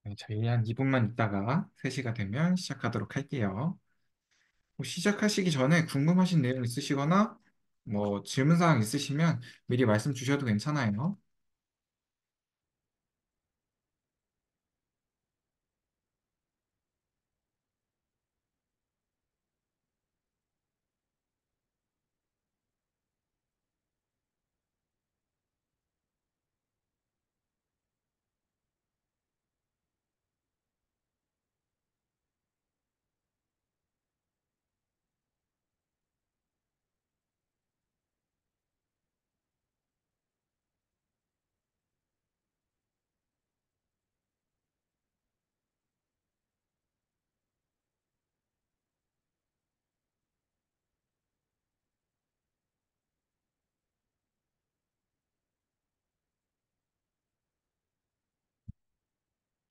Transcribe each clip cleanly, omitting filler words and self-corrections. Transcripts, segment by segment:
네, 저희 한 2분만 있다가 3시가 되면 시작하도록 할게요. 시작하시기 전에 궁금하신 내용 있으시거나 뭐 질문사항 있으시면 미리 말씀 주셔도 괜찮아요.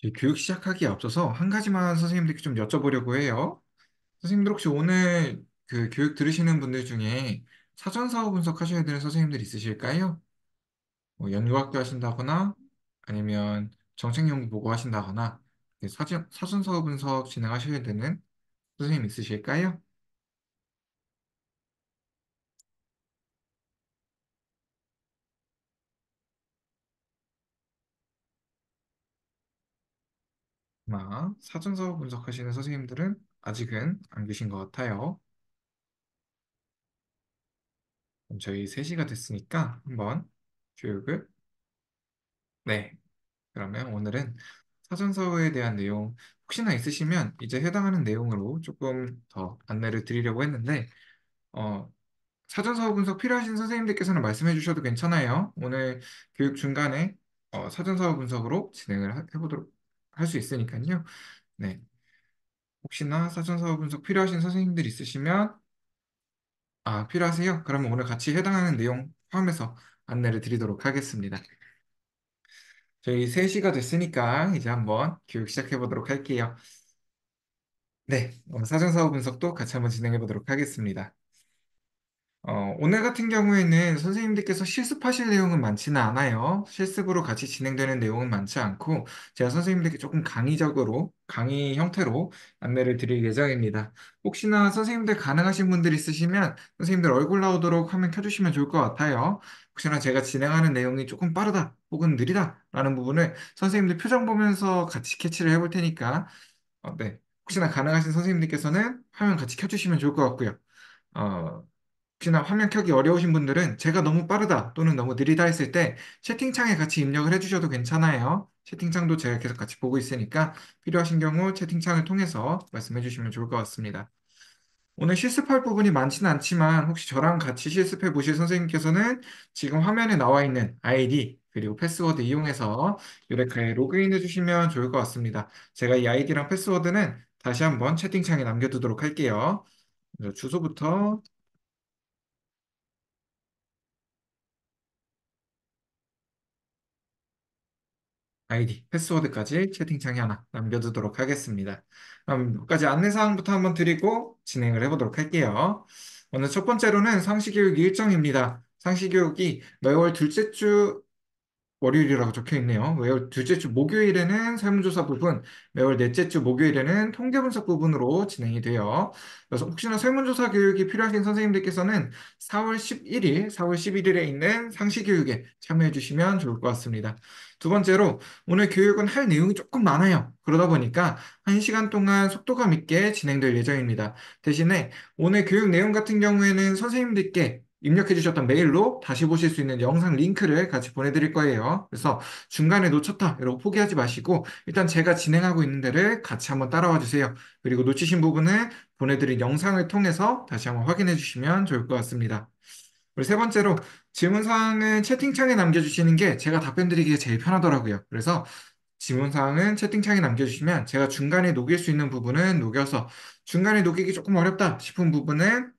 저희 교육 시작하기에 앞서서 한 가지만 선생님들께 좀 여쭤보려고 해요. 선생님들 혹시 오늘 그 교육 들으시는 분들 중에 사전사후 분석하셔야 되는 선생님들 있으실까요? 뭐 연구학교 하신다거나 아니면 정책연구 보고 하신다거나 사전사후 분석 진행하셔야 되는 선생님 있으실까요? 아마 사전서 분석하시는 선생님들은 아직은 안 계신 것 같아요. 그럼 저희 3시가 됐으니까 한번 교육을, 네, 그러면 오늘은 사전서에 대한 내용 혹시나 있으시면 이제 해당하는 내용으로 조금 더 안내를 드리려고 했는데 어, 사전서 분석 필요하신 선생님들께서는 말씀해 주셔도 괜찮아요. 오늘 교육 중간에 사전서 분석으로 진행을 해보도록 할 수 있으니까요. 네, 혹시나 사전서 분석 필요하신 선생님들 있으시면 필요하세요? 그러면 오늘 같이 해당하는 내용 포함해서 안내를 드리도록 하겠습니다. 저희 3시가 됐으니까 이제 한번 교육 시작해 보도록 할게요. 네, 오늘 사전사후 분석도 같이 한번 진행해 보도록 하겠습니다. 오늘 같은 경우에는 선생님들께서 실습하실 내용은 많지는 않아요. 실습으로 같이 진행되는 내용은 많지 않고, 제가 선생님들께 조금 강의적으로, 강의 형태로 안내를 드릴 예정입니다. 혹시나 선생님들 가능하신 분들 있으시면, 선생님들 얼굴 나오도록 화면 켜주시면 좋을 것 같아요. 혹시나 제가 진행하는 내용이 조금 빠르다, 혹은 느리다, 라는 부분을 선생님들 표정 보면서 같이 캐치를 해볼 테니까, 네. 혹시나 가능하신 선생님들께서는 화면 같이 켜주시면 좋을 것 같고요. 어, 혹시나 화면 켜기 어려우신 분들은 제가 너무 빠르다 또는 너무 느리다 했을 때 채팅창에 같이 입력을 해주셔도 괜찮아요. 채팅창도 제가 계속 같이 보고 있으니까 필요하신 경우 채팅창을 통해서 말씀해 주시면 좋을 것 같습니다. 오늘 실습할 부분이 많지는 않지만 혹시 저랑 같이 실습해 보실 선생님께서는 지금 화면에 나와 있는 아이디 그리고 패스워드 이용해서 유레카에 로그인 해주시면 좋을 것 같습니다. 제가 이 아이디랑 패스워드는 다시 한번 채팅창에 남겨두도록 할게요. 먼저 주소부터 아이디, 패스워드까지 채팅창에 하나 남겨두도록 하겠습니다. 그럼 몇 가지 안내사항부터 한번 드리고 진행을 해보도록 할게요. 오늘 첫 번째로는 상시교육 일정입니다. 상시교육이 매월 둘째 주 월요일이라고 적혀 있네요. 매월 둘째 주 목요일에는 설문조사 부분, 매월 넷째 주 목요일에는 통계분석 부분으로 진행이 돼요. 그래서 혹시나 설문조사 교육이 필요하신 선생님들께서는 4월 11일에 있는 상시교육에 참여해 주시면 좋을 것 같습니다. 두 번째로, 오늘 교육은 할 내용이 조금 많아요. 그러다 보니까 1시간 동안 속도감 있게 진행될 예정입니다. 대신에 오늘 교육 내용 같은 경우에는 선생님들께 입력해 주셨던 메일로 다시 보실 수 있는 영상 링크를 같이 보내드릴 거예요. 그래서 중간에 놓쳤다 이러고 포기하지 마시고 일단 제가 진행하고 있는 데를 같이 한번 따라와 주세요. 그리고 놓치신 부분은 보내드린 영상을 통해서 다시 한번 확인해 주시면 좋을 것 같습니다. 그리고 세 번째로 질문사항은 채팅창에 남겨주시는 게 제가 답변 드리기에 제일 편하더라고요. 그래서 질문사항은 채팅창에 남겨주시면 제가 중간에 녹일 수 있는 부분은 녹여서 중간에 녹이기 조금 어렵다 싶은 부분은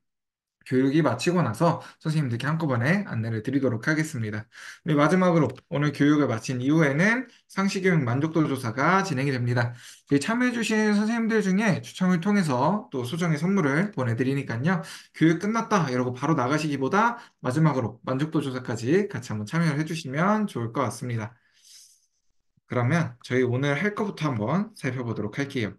교육이 마치고 나서 선생님들께 한꺼번에 안내를 드리도록 하겠습니다. 그리고 마지막으로 오늘 교육을 마친 이후에는 상시교육 만족도 조사가 진행이 됩니다. 참여해주신 선생님들 중에 추첨을 통해서 또 소정의 선물을 보내드리니까요. 교육 끝났다 이러고 바로 나가시기보다 마지막으로 만족도 조사까지 같이 한번 참여를 해주시면 좋을 것 같습니다. 그러면 저희 오늘 할 것부터 한번 살펴보도록 할게요.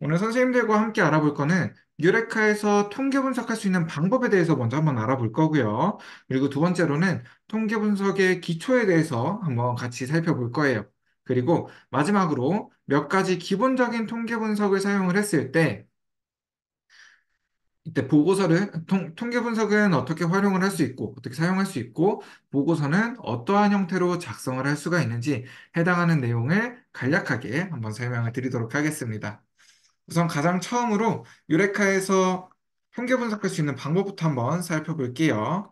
오늘 선생님들과 함께 알아볼 거는 유레카에서 통계 분석할 수 있는 방법에 대해서 먼저 한번 알아볼 거고요. 그리고 두 번째로는 통계 분석의 기초에 대해서 한번 같이 살펴볼 거예요. 그리고 마지막으로 몇 가지 기본적인 통계 분석을 사용을 했을 때 이때 보고서를 통계 분석은 어떻게 활용을 할 수 있고 어떻게 사용할 수 있고 보고서는 어떠한 형태로 작성을 할 수가 있는지 해당하는 내용을 간략하게 한번 설명을 드리도록 하겠습니다. 우선 가장 처음으로 유레카에서 통계 분석할 수 있는 방법부터 한번 살펴볼게요.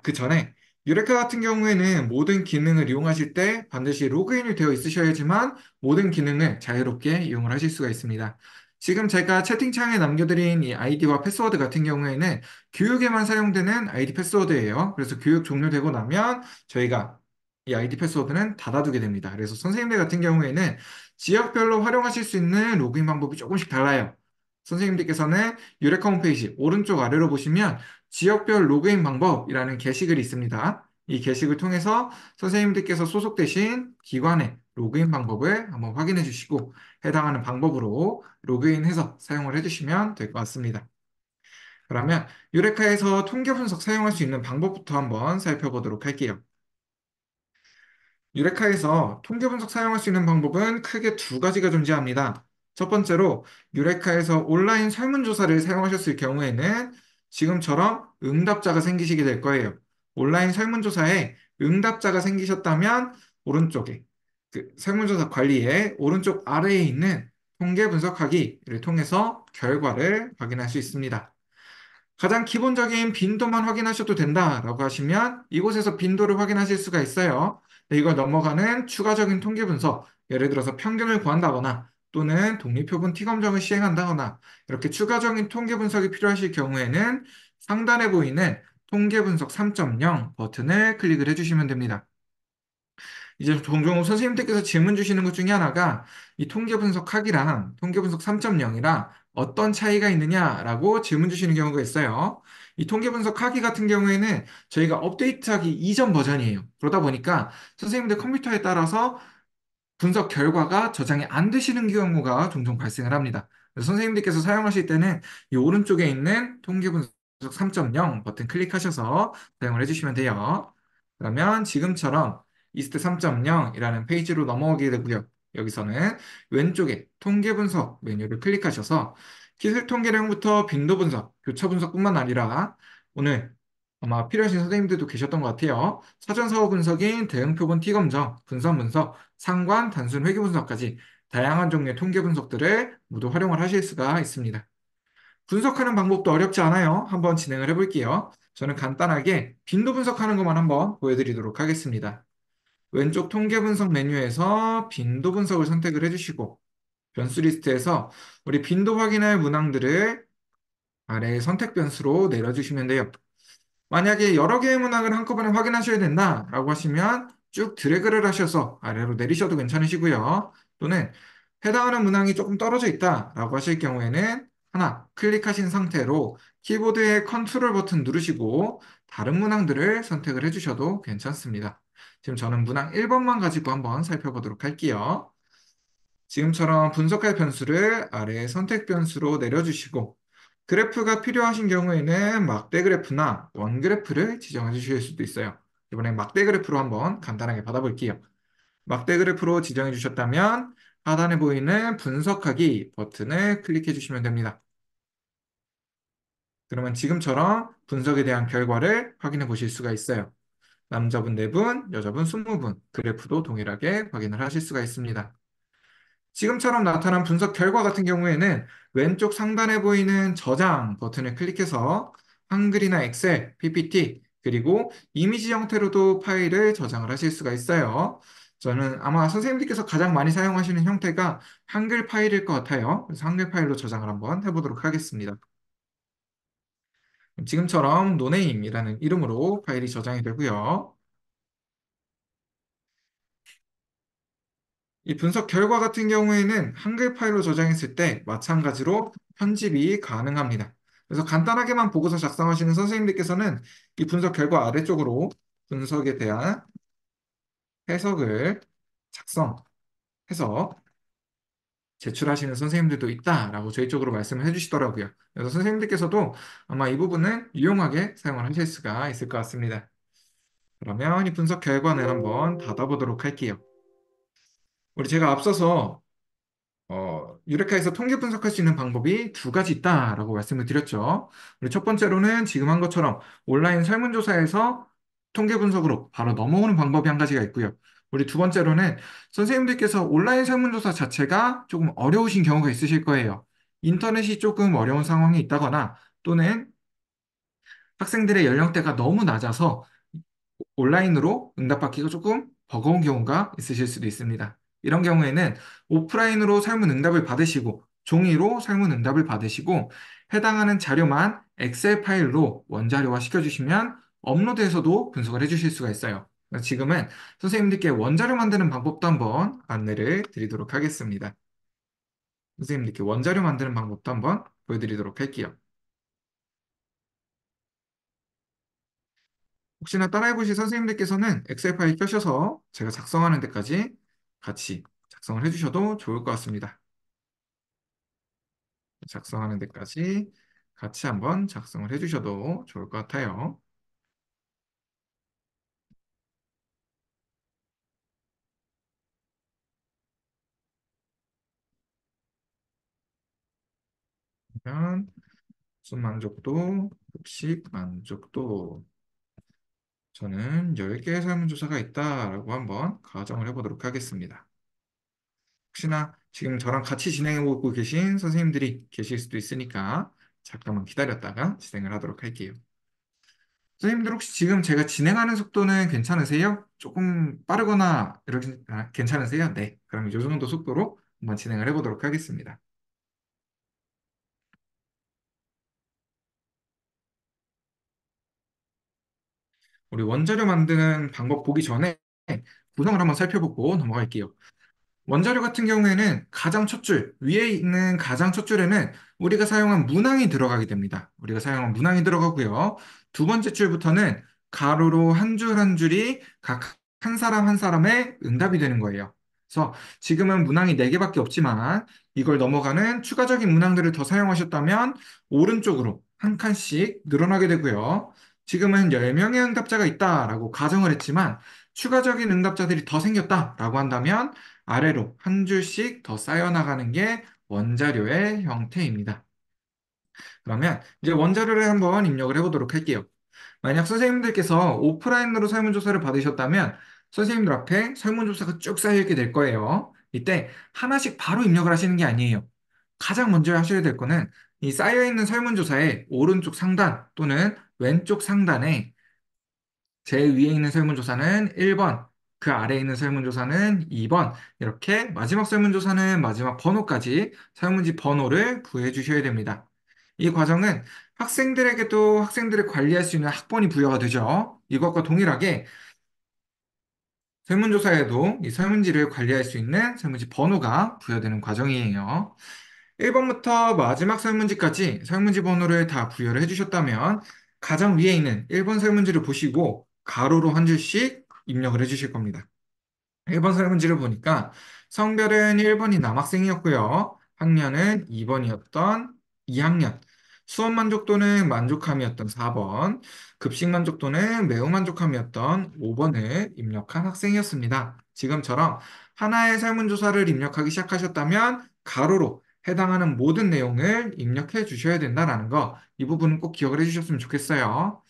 그 전에 유레카 같은 경우에는 모든 기능을 이용하실 때 반드시 로그인이 되어 있으셔야지만 모든 기능을 자유롭게 이용을 하실 수가 있습니다. 지금 제가 채팅창에 남겨드린 이 아이디와 패스워드 같은 경우에는 교육에만 사용되는 아이디 패스워드예요. 그래서 교육 종료되고 나면 저희가 이 아이디 패스워드는 닫아두게 됩니다. 그래서 선생님들 같은 경우에는 지역별로 활용하실 수 있는 로그인 방법이 조금씩 달라요. 선생님들께서는 유레카 홈페이지 오른쪽 아래로 보시면 지역별 로그인 방법이라는 게시글이 있습니다. 이 게시글 통해서 선생님들께서 소속되신 기관의 로그인 방법을 한번 확인해 주시고 해당하는 방법으로 로그인해서 사용을 해주시면 될 것 같습니다. 그러면 유레카에서 통계 분석 사용할 수 있는 방법부터 한번 살펴보도록 할게요. 유레카에서 통계 분석 사용할 수 있는 방법은 크게 두 가지가 존재합니다. 첫 번째로 유레카에서 온라인 설문조사를 사용하셨을 경우에는 지금처럼 응답자가 생기시게 될 거예요. 온라인 설문조사에 응답자가 생기셨다면 오른쪽에 설문조사 관리에 오른쪽 아래에 있는 통계 분석하기를 통해서 결과를 확인할 수 있습니다. 가장 기본적인 빈도만 확인하셔도 된다라고 하시면 이곳에서 빈도를 확인하실 수가 있어요. 네, 이걸 넘어가는 추가적인 통계 분석, 예를 들어서 평균을 구한다거나 또는 독립표본 T검정을 시행한다거나 이렇게 추가적인 통계 분석이 필요하실 경우에는 상단에 보이는 통계 분석 3.0 버튼을 클릭을 해주시면 됩니다. 이제 종종 선생님들께서 질문 주시는 것 중에 하나가 이 통계 분석학이랑 통계 분석 3.0이랑 어떤 차이가 있느냐라고 질문 주시는 경우가 있어요. 이 통계 분석하기 같은 경우에는 저희가 업데이트하기 이전 버전이에요. 그러다 보니까 선생님들 컴퓨터에 따라서 분석 결과가 저장이 안 되시는 경우가 종종 발생을 합니다. 그래서 선생님들께서 사용하실 때는 이 오른쪽에 있는 통계 분석 3.0 버튼 클릭하셔서 사용을 해주시면 돼요. 그러면 지금처럼 이스트 3.0이라는 페이지로 넘어오게 되고요. 여기서는 왼쪽에 통계 분석 메뉴를 클릭하셔서 기술 통계량부터 빈도 분석, 교차 분석뿐만 아니라 오늘 아마 필요하신 선생님들도 계셨던 것 같아요. 사전 사후 분석인 대응 표본 T검정, 분선 분석, 상관, 단순 회귀 분석까지 다양한 종류의 통계 분석들을 모두 활용을 하실 수가 있습니다. 분석하는 방법도 어렵지 않아요. 한번 진행을 해볼게요. 저는 간단하게 빈도 분석하는 것만 한번 보여드리도록 하겠습니다. 왼쪽 통계 분석 메뉴에서 빈도 분석을 선택을 해주시고 변수 리스트에서 우리 빈도 확인할 문항들을 아래 선택 변수로 내려주시면 돼요. 만약에 여러 개의 문항을 한꺼번에 확인하셔야 된다라고 하시면 쭉 드래그를 하셔서 아래로 내리셔도 괜찮으시고요. 또는 해당하는 문항이 조금 떨어져 있다라고 하실 경우에는 하나 클릭하신 상태로 키보드의 컨트롤 버튼 누르시고 다른 문항들을 선택을 해주셔도 괜찮습니다. 지금 저는 문항 1번만 가지고 한번 살펴보도록 할게요. 지금처럼 분석할 변수를 아래 선택 변수로 내려주시고 그래프가 필요하신 경우에는 막대 그래프나 원 그래프를 지정해 주실 수도 있어요. 이번엔 막대 그래프로 한번 간단하게 받아볼게요. 막대 그래프로 지정해 주셨다면 하단에 보이는 분석하기 버튼을 클릭해 주시면 됩니다. 그러면 지금처럼 분석에 대한 결과를 확인해 보실 수가 있어요. 남자분 4분, 여자분 20분, 그래프도 동일하게 확인을 하실 수가 있습니다. 지금처럼 나타난 분석 결과 같은 경우에는 왼쪽 상단에 보이는 저장 버튼을 클릭해서 한글이나 엑셀, PPT, 그리고 이미지 형태로도 파일을 저장을 하실 수가 있어요. 저는 아마 선생님들께서 가장 많이 사용하시는 형태가 한글 파일일 것 같아요. 그래서 한글 파일로 저장을 한번 해보도록 하겠습니다. 지금처럼 노네임이라는 이름으로 파일이 저장이 되고요. 이 분석 결과 같은 경우에는 한글 파일로 저장했을 때 마찬가지로 편집이 가능합니다. 그래서 간단하게만 보고서 작성하시는 선생님들께서는 이 분석 결과 아래쪽으로 분석에 대한 해석을 작성해서 제출하시는 선생님들도 있다라고 저희 쪽으로 말씀을 해주시더라고요. 그래서 선생님들께서도 아마 이 부분은 유용하게 사용을 하실 수가 있을 것 같습니다. 그러면 이 분석 결과를 한번 닫아보도록 할게요. 우리 제가 앞서서 유레카에서 통계 분석할 수 있는 방법이 두 가지 있다라고 말씀을 드렸죠. 우리 첫 번째로는 지금 한 것처럼 온라인 설문조사에서 통계 분석으로 바로 넘어오는 방법이 한 가지가 있고요. 우리 두 번째로는 선생님들께서 온라인 설문조사 자체가 조금 어려우신 경우가 있으실 거예요. 인터넷이 조금 어려운 상황이 있다거나 또는 학생들의 연령대가 너무 낮아서 온라인으로 응답받기가 조금 버거운 경우가 있으실 수도 있습니다. 이런 경우에는 오프라인으로 설문 응답을 받으시고 종이로 설문 응답을 받으시고 해당하는 자료만 엑셀 파일로 원자료화 시켜주시면 업로드해서도 분석을 해주실 수가 있어요. 지금은 선생님들께 원자료 만드는 방법도 한번 안내를 드리도록 하겠습니다. 선생님들께 원자료 만드는 방법도 한번 보여드리도록 할게요. 혹시나 따라해보실 선생님들께서는 엑셀 파일 켜셔서 제가 작성하는 데까지 같이 작성을 해주셔도 좋을 것 같습니다. 작성하는 데까지 같이 한번 작성을 해주셔도 좋을 것 같아요. 그러면 순 만족도, 급식 만족도 저는 10개의 설문조사가 있다라고 한번 가정을 해보도록 하겠습니다. 혹시나 지금 저랑 같이 진행해보고 계신 선생님들이 계실 수도 있으니까 잠깐만 기다렸다가 진행을 하도록 할게요. 선생님들 혹시 지금 제가 진행하는 속도는 괜찮으세요? 조금 빠르거나 이렇게 괜찮으세요? 네. 그럼 이 정도 속도로 한번 진행을 해보도록 하겠습니다. 우리 원자료 만드는 방법 보기 전에 구성을 한번 살펴보고 넘어갈게요. 원자료 같은 경우에는 가장 첫 줄, 위에 있는 가장 첫 줄에는 우리가 사용한 문항이 들어가게 됩니다. 우리가 사용한 문항이 들어가고요. 두 번째 줄부터는 가로로 한 줄 한 줄이 각 한 사람 한 사람의 응답이 되는 거예요. 그래서 지금은 문항이 4개밖에 없지만 이걸 넘어가는 추가적인 문항들을 더 사용하셨다면 오른쪽으로 한 칸씩 늘어나게 되고요. 지금은 10명의 응답자가 있다라고 가정을 했지만 추가적인 응답자들이 더 생겼다라고 한다면 아래로 한 줄씩 더 쌓여나가는 게 원자료의 형태입니다. 그러면 이제 원자료를 한번 입력을 해보도록 할게요. 만약 선생님들께서 오프라인으로 설문조사를 받으셨다면 선생님들 앞에 설문조사가 쭉 쌓여있게 될 거예요. 이때 하나씩 바로 입력을 하시는 게 아니에요. 가장 먼저 하셔야 될 거는 이 쌓여있는 설문조사의 오른쪽 상단 또는 왼쪽 상단에 제일 위에 있는 설문조사는 1번, 그 아래에 있는 설문조사는 2번, 이렇게 마지막 설문조사는 마지막 번호까지 설문지 번호를 부여해 주셔야 됩니다. 이 과정은 학생들에게도 학생들을 관리할 수 있는 학번이 부여가 되죠. 이것과 동일하게 설문조사에도 이 설문지를 관리할 수 있는 설문지 번호가 부여되는 과정이에요. 1번부터 마지막 설문지까지 설문지 번호를 다 부여를 해주셨다면 가장 위에 있는 1번 설문지를 보시고 가로로 한 줄씩 입력을 해주실 겁니다. 1번 설문지를 보니까 성별은 1번이 남학생이었고요. 학년은 2번이었던 2학년. 수업 만족도는 만족함이었던 4번. 급식 만족도는 매우 만족함이었던 5번을 입력한 학생이었습니다. 지금처럼 하나의 설문조사를 입력하기 시작하셨다면 가로로 해당하는 모든 내용을 입력해 주셔야 된다는 거, 이 부분은 꼭 기억을 해 주셨으면 좋겠어요.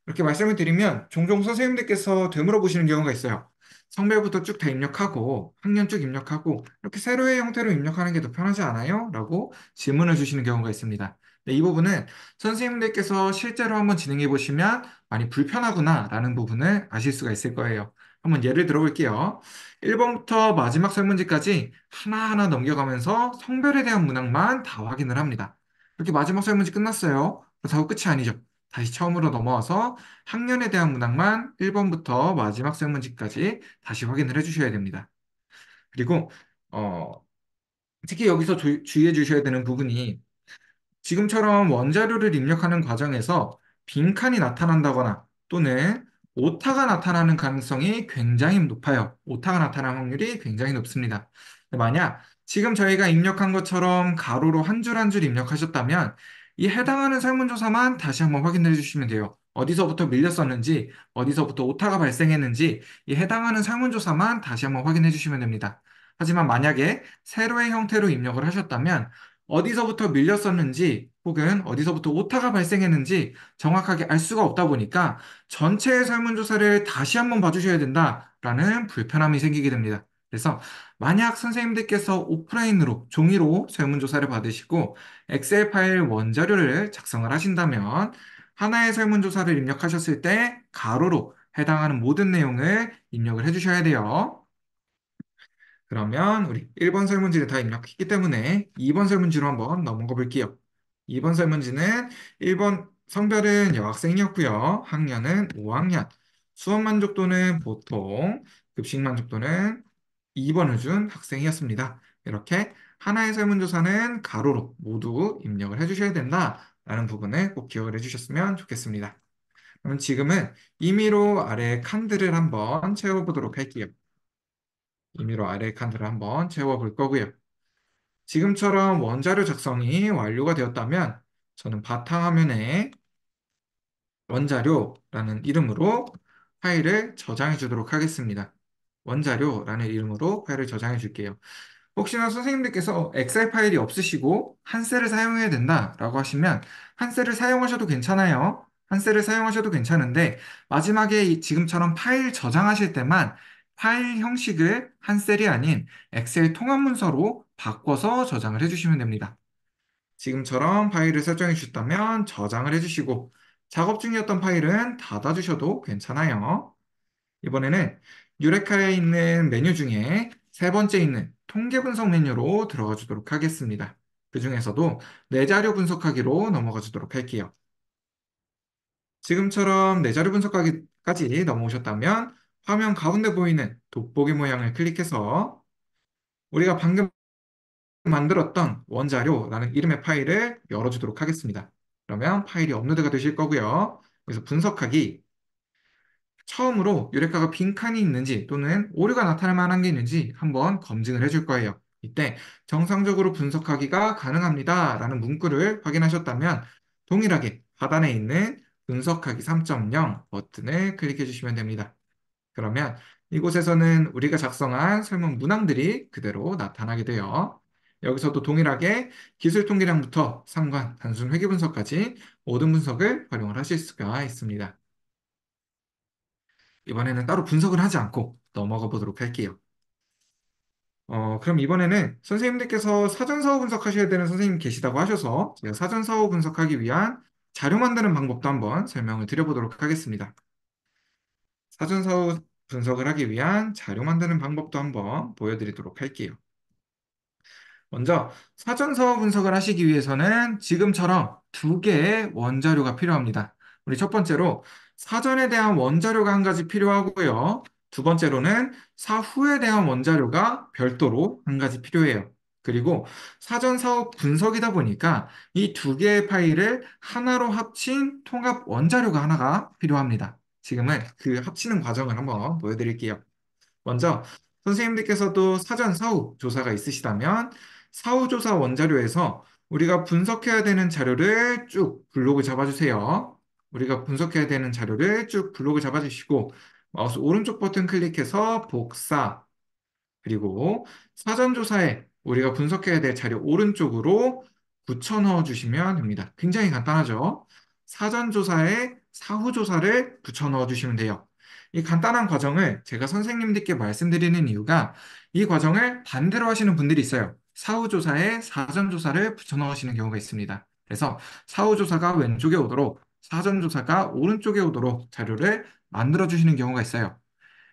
이렇게 말씀을 드리면 종종 선생님들께서 되물어 보시는 경우가 있어요. 성별부터 쭉 다 입력하고 학년 쭉 입력하고 이렇게 세로의 형태로 입력하는 게 더 편하지 않아요? 라고 질문을 주시는 경우가 있습니다. 네, 이 부분은 선생님들께서 실제로 한번 진행해 보시면 많이 불편하구나 라는 부분을 아실 수가 있을 거예요. 한번 예를 들어 볼게요. 1번부터 마지막 설문지까지 하나하나 넘겨가면서 성별에 대한 문항만 다 확인을 합니다. 이렇게 마지막 설문지 끝났어요. 그렇다고 끝이 아니죠. 다시 처음으로 넘어와서 학년에 대한 문항만 1번부터 마지막 설문지까지 다시 확인을 해주셔야 됩니다. 그리고 어, 특히 여기서 주의해 주셔야 되는 부분이 지금처럼 원자료를 입력하는 과정에서 빈칸이 나타난다거나 또는 오타가 나타나는 가능성이 굉장히 높아요. 오타가 나타날 확률이 굉장히 높습니다. 만약 지금 저희가 입력한 것처럼 가로로 한 줄 한 줄 입력하셨다면 이 해당하는 설문조사만 다시 한번 확인해 주시면 돼요. 어디서부터 밀렸었는지, 어디서부터 오타가 발생했는지 이 해당하는 설문조사만 다시 한번 확인해 주시면 됩니다. 하지만 만약에 세로의 형태로 입력을 하셨다면 어디서부터 밀렸었는지 혹은 어디서부터 오타가 발생했는지 정확하게 알 수가 없다 보니까 전체 설문조사를 다시 한번 봐주셔야 된다라는 불편함이 생기게 됩니다. 그래서 만약 선생님들께서 오프라인으로 종이로 설문조사를 받으시고 엑셀 파일 원자료를 작성을 하신다면 하나의 설문조사를 입력하셨을 때 가로로 해당하는 모든 내용을 입력을 해주셔야 돼요. 그러면 우리 1번 설문지를 다 입력했기 때문에 2번 설문지로 한번 넘어가 볼게요. 2번 설문지는 1번 성별은 여학생이었고요. 학년은 5학년. 수업 만족도는 보통, 급식 만족도는 2번을 준 학생이었습니다. 이렇게 하나의 설문조사는 가로로 모두 입력을 해주셔야 된다라는 부분을 꼭 기억을 해주셨으면 좋겠습니다. 그럼 지금은 임의로 아래 칸들을 한번 채워보도록 할게요. 임의로 아래 칸들을 한번 채워볼 거고요. 지금처럼 원자료 작성이 완료가 되었다면 저는 바탕화면에 원자료라는 이름으로 파일을 저장해 주도록 하겠습니다. 원자료라는 이름으로 파일을 저장해 줄게요. 혹시나 선생님들께서 엑셀 파일이 없으시고 한셀을 사용해야 된다라고 하시면 한셀을 사용하셔도 괜찮아요. 한셀을 사용하셔도 괜찮은데 마지막에 지금처럼 파일 저장하실 때만 파일 형식을 한셀이 아닌 엑셀 통합 문서로 바꿔서 저장을 해주시면 됩니다. 지금처럼 파일을 설정해 주셨다면 저장을 해주시고 작업 중이었던 파일은 닫아주셔도 괜찮아요. 이번에는 유레카에 있는 메뉴 중에 세 번째 있는 통계 분석 메뉴로 들어가 주도록 하겠습니다. 그 중에서도 내 자료 분석하기로 넘어가 주도록 할게요. 지금처럼 내 자료 분석하기까지 넘어오셨다면 화면 가운데 보이는 돋보기 모양을 클릭해서 우리가 방금 만들었던 원자료라는 이름의 파일을 열어주도록 하겠습니다. 그러면 파일이 업로드가 되실 거고요. 그래서 분석하기 처음으로 유레카가 빈칸이 있는지 또는 오류가 나타날 만한 게 있는지 한번 검증을 해줄 거예요. 이때 정상적으로 분석하기가 가능합니다 라는 문구를 확인하셨다면 동일하게 하단에 있는 분석하기 3.0 버튼을 클릭해 주시면 됩니다. 그러면 이곳에서는 우리가 작성한 설문 문항들이 그대로 나타나게 돼요. 여기서도 동일하게 기술 통계량부터 상관, 단순 회계 분석까지 모든 분석을 활용을 하실 수가 있습니다. 이번에는 따로 분석을 하지 않고 넘어가 보도록 할게요. 그럼 이번에는 선생님들께서 사전사후 분석하셔야 되는 선생님 계시다고 하셔서 제가 사전사후 분석하기 위한 자료 만드는 방법도 한번 설명을 드려보도록 하겠습니다. 사전사후 분석을 하기 위한 자료 만드는 방법도 한번 보여드리도록 할게요. 먼저 사전사후 분석을 하시기 위해서는 지금처럼 두 개의 원자료가 필요합니다. 우리 첫 번째로 사전에 대한 원자료가 한 가지 필요하고요. 두 번째로는 사후에 대한 원자료가 별도로 한 가지 필요해요. 그리고 사전사후 분석이다 보니까 이 두 개의 파일을 하나로 합친 통합 원자료가 하나가 필요합니다. 지금은 그 합치는 과정을 한번 보여드릴게요. 먼저 선생님들께서도 사전 사후 조사가 있으시다면 사후 조사 원자료에서 우리가 분석해야 되는 자료를 쭉 블록을 잡아주세요. 우리가 분석해야 되는 자료를 쭉 블록을 잡아주시고 마우스 오른쪽 버튼 클릭해서 복사 그리고 사전조사에 우리가 분석해야 될 자료 오른쪽으로 붙여 넣어 주시면 됩니다. 굉장히 간단하죠? 사전조사에 사후조사를 붙여 넣어 주시면 돼요. 이 간단한 과정을 제가 선생님들께 말씀드리는 이유가 이 과정을 반대로 하시는 분들이 있어요. 사후조사에 사전조사를 붙여 넣으시는 경우가 있습니다. 그래서 사후조사가 왼쪽에 오도록 사전조사가 오른쪽에 오도록 자료를 만들어 주시는 경우가 있어요.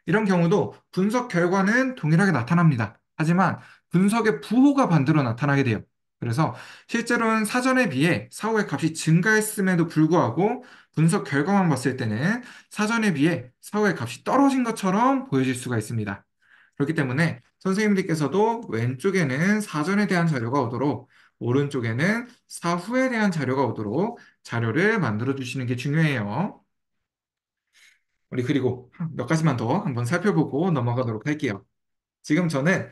이런 경우도 분석 결과는 동일하게 나타납니다. 하지만 분석의 부호가 반대로 나타나게 돼요. 그래서 실제로는 사전에 비해 사후의 값이 증가했음에도 불구하고 분석 결과만 봤을 때는 사전에 비해 사후의 값이 떨어진 것처럼 보여질 수가 있습니다. 그렇기 때문에 선생님들께서도 왼쪽에는 사전에 대한 자료가 오도록 오른쪽에는 사후에 대한 자료가 오도록 자료를 만들어 주시는 게 중요해요. 우리 그리고 몇 가지만 더 한번 살펴보고 넘어가도록 할게요. 지금 저는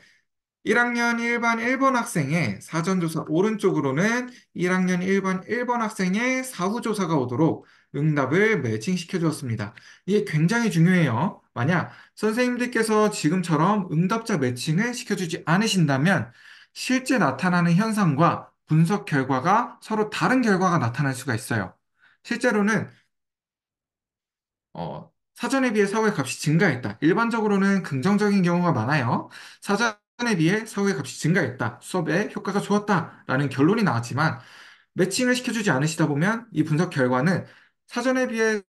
1학년 1반 1번 학생의 사전조사 오른쪽으로는 1학년 1반 1번 학생의 사후조사가 오도록 응답을 매칭시켜 주었습니다. 이게 굉장히 중요해요. 만약 선생님들께서 지금처럼 응답자 매칭을 시켜주지 않으신다면 실제 나타나는 현상과 분석 결과가 서로 다른 결과가 나타날 수가 있어요. 실제로는 사전에 비해 사후의 값이 증가했다. 일반적으로는 긍정적인 경우가 많아요. 사전에 비해 사후의 값이 증가했다. 수업에 효과가 좋았다라는 결론이 나왔지만 매칭을 시켜주지 않으시다 보면 이 분석 결과는 사전에 비해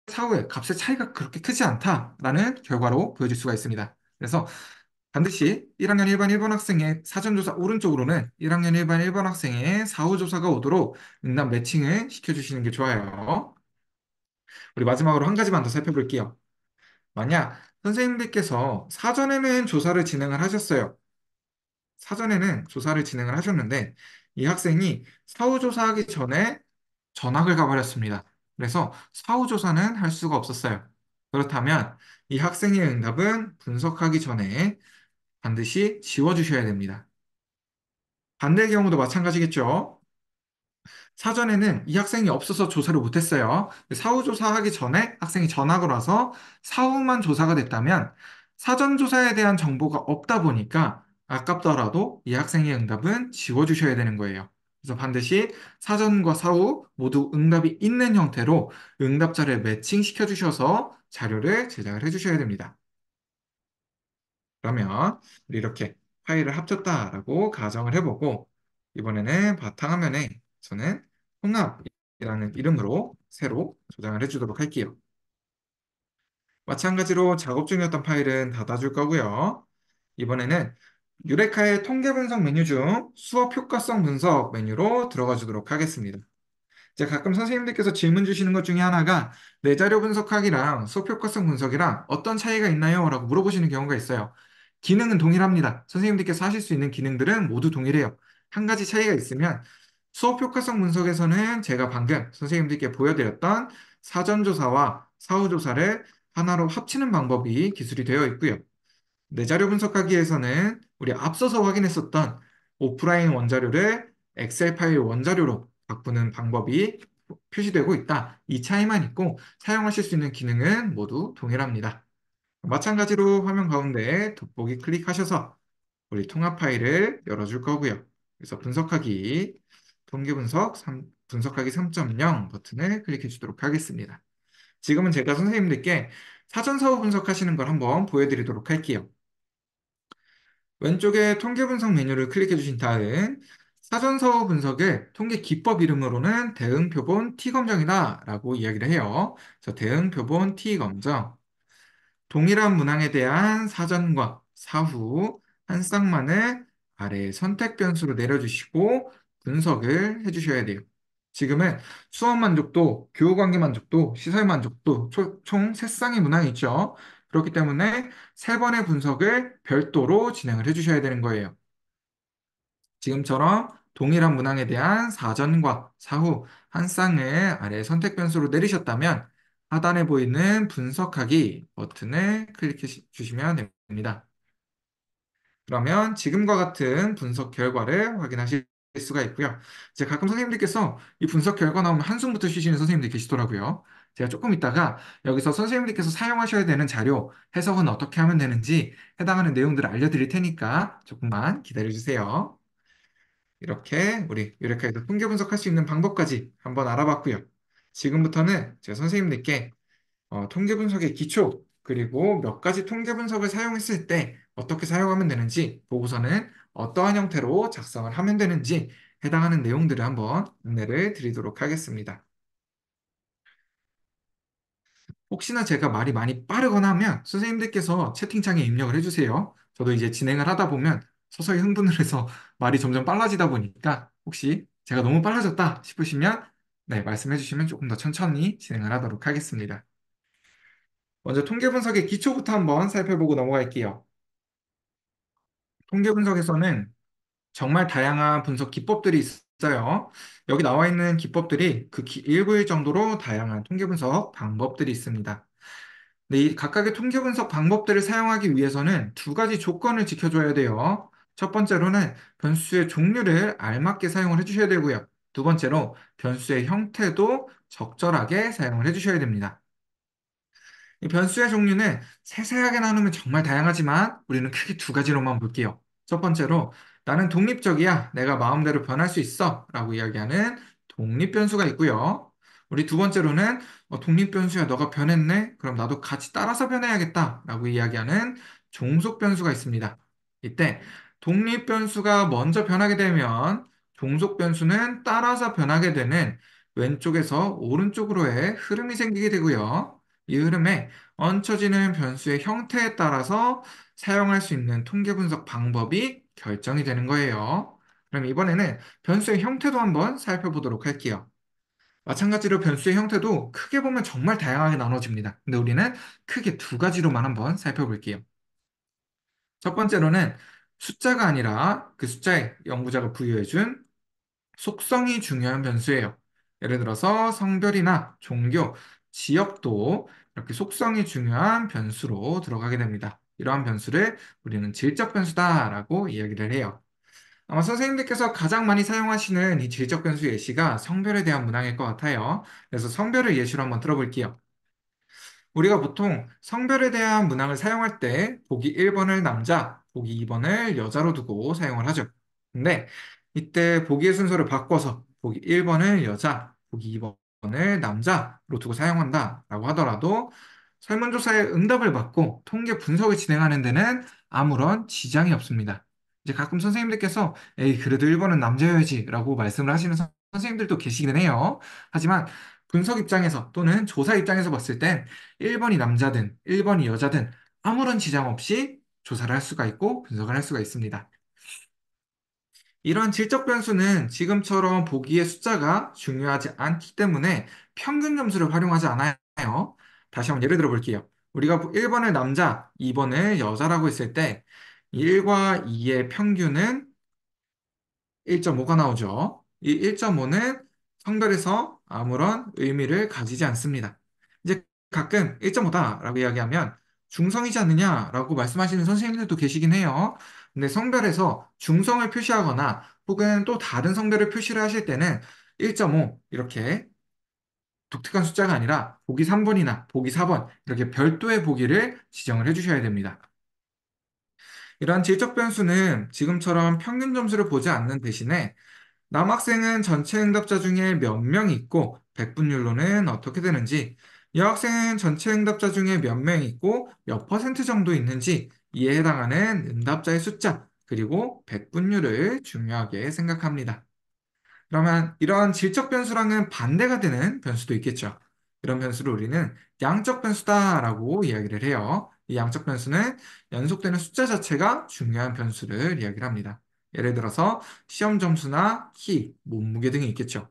사후의 값의 차이가 그렇게 크지 않다라는 결과로 보여질 수가 있습니다. 그래서 반드시 1학년 1반 1번 학생의 사전조사 오른쪽으로는 1학년 1반 1번 학생의 사후조사가 오도록 응답 매칭을 시켜주시는 게 좋아요. 우리 마지막으로 한 가지만 더 살펴볼게요. 만약 선생님들께서 사전에는 조사를 진행을 하셨어요. 사전에는 조사를 진행을 하셨는데 이 학생이 사후조사하기 전에 전학을 가버렸습니다. 그래서 사후조사는 할 수가 없었어요. 그렇다면 이 학생의 응답은 분석하기 전에 반드시 지워주셔야 됩니다. 반대의 경우도 마찬가지겠죠. 사전에는 이 학생이 없어서 조사를 못했어요. 사후 조사하기 전에 학생이 전학을 와서 사후만 조사가 됐다면 사전 조사에 대한 정보가 없다 보니까 아깝더라도 이 학생의 응답은 지워주셔야 되는 거예요. 그래서 반드시 사전과 사후 모두 응답이 있는 형태로 응답자를 매칭시켜 주셔서 자료를 제작을 해주셔야 됩니다. 그러면 우리 이렇게 파일을 합쳤다라고 가정을 해보고 이번에는 바탕화면에 저는 통합이라는 이름으로 새로 저장을 해주도록 할게요. 마찬가지로 작업 중이었던 파일은 닫아줄 거고요. 이번에는 유레카의 통계 분석 메뉴 중 수업 효과성 분석 메뉴로 들어가 주도록 하겠습니다. 이제 가끔 선생님들께서 질문 주시는 것 중에 하나가 내 자료 분석하기랑 수업 효과성 분석이랑 어떤 차이가 있나요? 라고 물어보시는 경우가 있어요. 기능은 동일합니다. 선생님들께서 하실 수 있는 기능들은 모두 동일해요. 한 가지 차이가 있으면 수업 효과성 분석에서는 제가 방금 선생님들께 보여드렸던 사전조사와 사후조사를 하나로 합치는 방법이 기술이 되어 있고요. 내 자료 분석하기에서는 우리 앞서서 확인했었던 오프라인 원자료를 엑셀 파일 원자료로 바꾸는 방법이 표시되고 있다. 이 차이만 있고 사용하실 수 있는 기능은 모두 동일합니다. 마찬가지로 화면 가운데 돋보기 클릭하셔서 우리 통합 파일을 열어줄 거고요. 그래서 분석하기, 통계 분석, 분석하기 3.0 버튼을 클릭해 주도록 하겠습니다. 지금은 제가 선생님들께 사전사후 분석하시는 걸 한번 보여드리도록 할게요. 왼쪽에 통계 분석 메뉴를 클릭해 주신 다음 사전사후 분석의 통계 기법 이름으로는 대응표본 T검정이다 라고 이야기를 해요. 그래서 대응표본 T검정. 동일한 문항에 대한 사전과 사후 한 쌍만을 아래 선택 변수로 내려주시고 분석을 해주셔야 돼요. 지금은 수업 만족도, 교우 관계 만족도, 시설 만족도 총 세쌍의 문항이 있죠. 그렇기 때문에 세 번의 분석을 별도로 진행을 해주셔야 되는 거예요. 지금처럼 동일한 문항에 대한 사전과 사후 한 쌍을 아래 선택 변수로 내리셨다면 하단에 보이는 분석하기 버튼을 클릭해 주시면 됩니다. 그러면 지금과 같은 분석 결과를 확인하실 수가 있고요. 이제 가끔 선생님들께서 이 분석 결과 나오면 한숨부터 쉬시는 선생님들 계시더라고요. 제가 조금 있다가 여기서 선생님들께서 사용하셔야 되는 자료, 해석은 어떻게 하면 되는지 해당하는 내용들을 알려드릴 테니까 조금만 기다려주세요. 이렇게 우리 유레카에서 통계 분석할 수 있는 방법까지 한번 알아봤고요. 지금부터는 제 선생님들께 통계 분석의 기초, 그리고 몇 가지 통계 분석을 사용했을 때 어떻게 사용하면 되는지, 보고서는 어떠한 형태로 작성을 하면 되는지 해당하는 내용들을 한번 안내를 드리도록 하겠습니다. 혹시나 제가 말이 많이 빠르거나 하면 선생님들께서 채팅창에 입력을 해주세요. 저도 이제 진행을 하다 보면 서서히 흥분을 해서 말이 점점 빨라지다 보니까 혹시 제가 너무 빨라졌다 싶으시면 네, 말씀해 주시면 조금 더 천천히 진행을 하도록 하겠습니다. 먼저 통계 분석의 기초부터 한번 살펴보고 넘어갈게요. 통계 분석에서는 정말 다양한 분석 기법들이 있어요. 여기 나와 있는 기법들이 극히 일부일 정도로 다양한 통계 분석 방법들이 있습니다. 네, 이 각각의 통계 분석 방법들을 사용하기 위해서는 두 가지 조건을 지켜줘야 돼요. 첫 번째로는 변수의 종류를 알맞게 사용을 해주셔야 되고요. 두 번째로 변수의 형태도 적절하게 사용을 해주셔야 됩니다. 이 변수의 종류는 세세하게 나누면 정말 다양하지만 우리는 크게 두 가지로만 볼게요. 첫 번째로 나는 독립적이야. 내가 마음대로 변할 수 있어. 라고 이야기하는 독립변수가 있고요. 우리 두 번째로는 독립변수야. 너가 변했네? 그럼 나도 같이 따라서 변해야겠다. 라고 이야기하는 종속변수가 있습니다. 이때 독립변수가 먼저 변하게 되면 종속변수는 따라서 변하게 되는 왼쪽에서 오른쪽으로의 흐름이 생기게 되고요. 이 흐름에 얹혀지는 변수의 형태에 따라서 사용할 수 있는 통계 분석 방법이 결정이 되는 거예요. 그럼 이번에는 변수의 형태도 한번 살펴보도록 할게요. 마찬가지로 변수의 형태도 크게 보면 정말 다양하게 나눠집니다. 근데 우리는 크게 두 가지로만 한번 살펴볼게요. 첫 번째로는 숫자가 아니라 그 숫자에 연구자가 부여해준 속성이 중요한 변수예요. 예를 들어서 성별이나 종교, 지역도 이렇게 속성이 중요한 변수로 들어가게 됩니다. 이러한 변수를 우리는 질적 변수다라고 이야기를 해요. 아마 선생님들께서 가장 많이 사용하시는 이 질적 변수 예시가 성별에 대한 문항일 것 같아요. 그래서 성별을 예시로 한번 들어볼게요. 우리가 보통 성별에 대한 문항을 사용할 때 보기 1번을 남자, 보기 2번을 여자로 두고 사용을 하죠. 근데 이때 보기의 순서를 바꿔서 보기 1번을 여자, 보기 2번을 남자로 두고 사용한다라고 하더라도 설문조사에 응답을 받고 통계 분석을 진행하는 데는 아무런 지장이 없습니다. 이제 가끔 선생님들께서 에이 그래도 1번은 남자여야지 라고 말씀을 하시는 선생님들도 계시긴 해요. 하지만 분석 입장에서 또는 조사 입장에서 봤을 땐 1번이 남자든 1번이 여자든 아무런 지장 없이 조사를 할 수가 있고 분석을 할 수가 있습니다. 이런 질적 변수는 지금처럼 보기의 숫자가 중요하지 않기 때문에 평균 점수를 활용하지 않아요. 다시 한번 예를 들어 볼게요. 우리가 1번을 남자, 2번을 여자라고 했을 때 1과 2의 평균은 1.5가 나오죠. 이 1.5는 성별에서 아무런 의미를 가지지 않습니다. 이제 가끔 1.5다라고 이야기하면 중성이지 않느냐라고 말씀하시는 선생님들도 계시긴 해요. 근데 성별에서 중성을 표시하거나 혹은 또 다른 성별을 표시를 하실 때는 1.5 이렇게 독특한 숫자가 아니라 보기 3번이나 보기 4번 이렇게 별도의 보기를 지정을 해주셔야 됩니다. 이러한 질적 변수는 지금처럼 평균 점수를 보지 않는 대신에 남학생은 전체 응답자 중에 몇 명 있고 백분율로는 어떻게 되는지, 여학생은 전체 응답자 중에 몇 명 있고 몇 퍼센트 정도 있는지 이에 해당하는 응답자의 숫자, 그리고 백분율을 중요하게 생각합니다. 그러면 이러한 질적 변수랑은 반대가 되는 변수도 있겠죠. 이런 변수를 우리는 양적 변수다라고 이야기를 해요. 이 양적 변수는 연속되는 숫자 자체가 중요한 변수를 이야기를 합니다. 예를 들어서 시험 점수나 키, 몸무게 등이 있겠죠.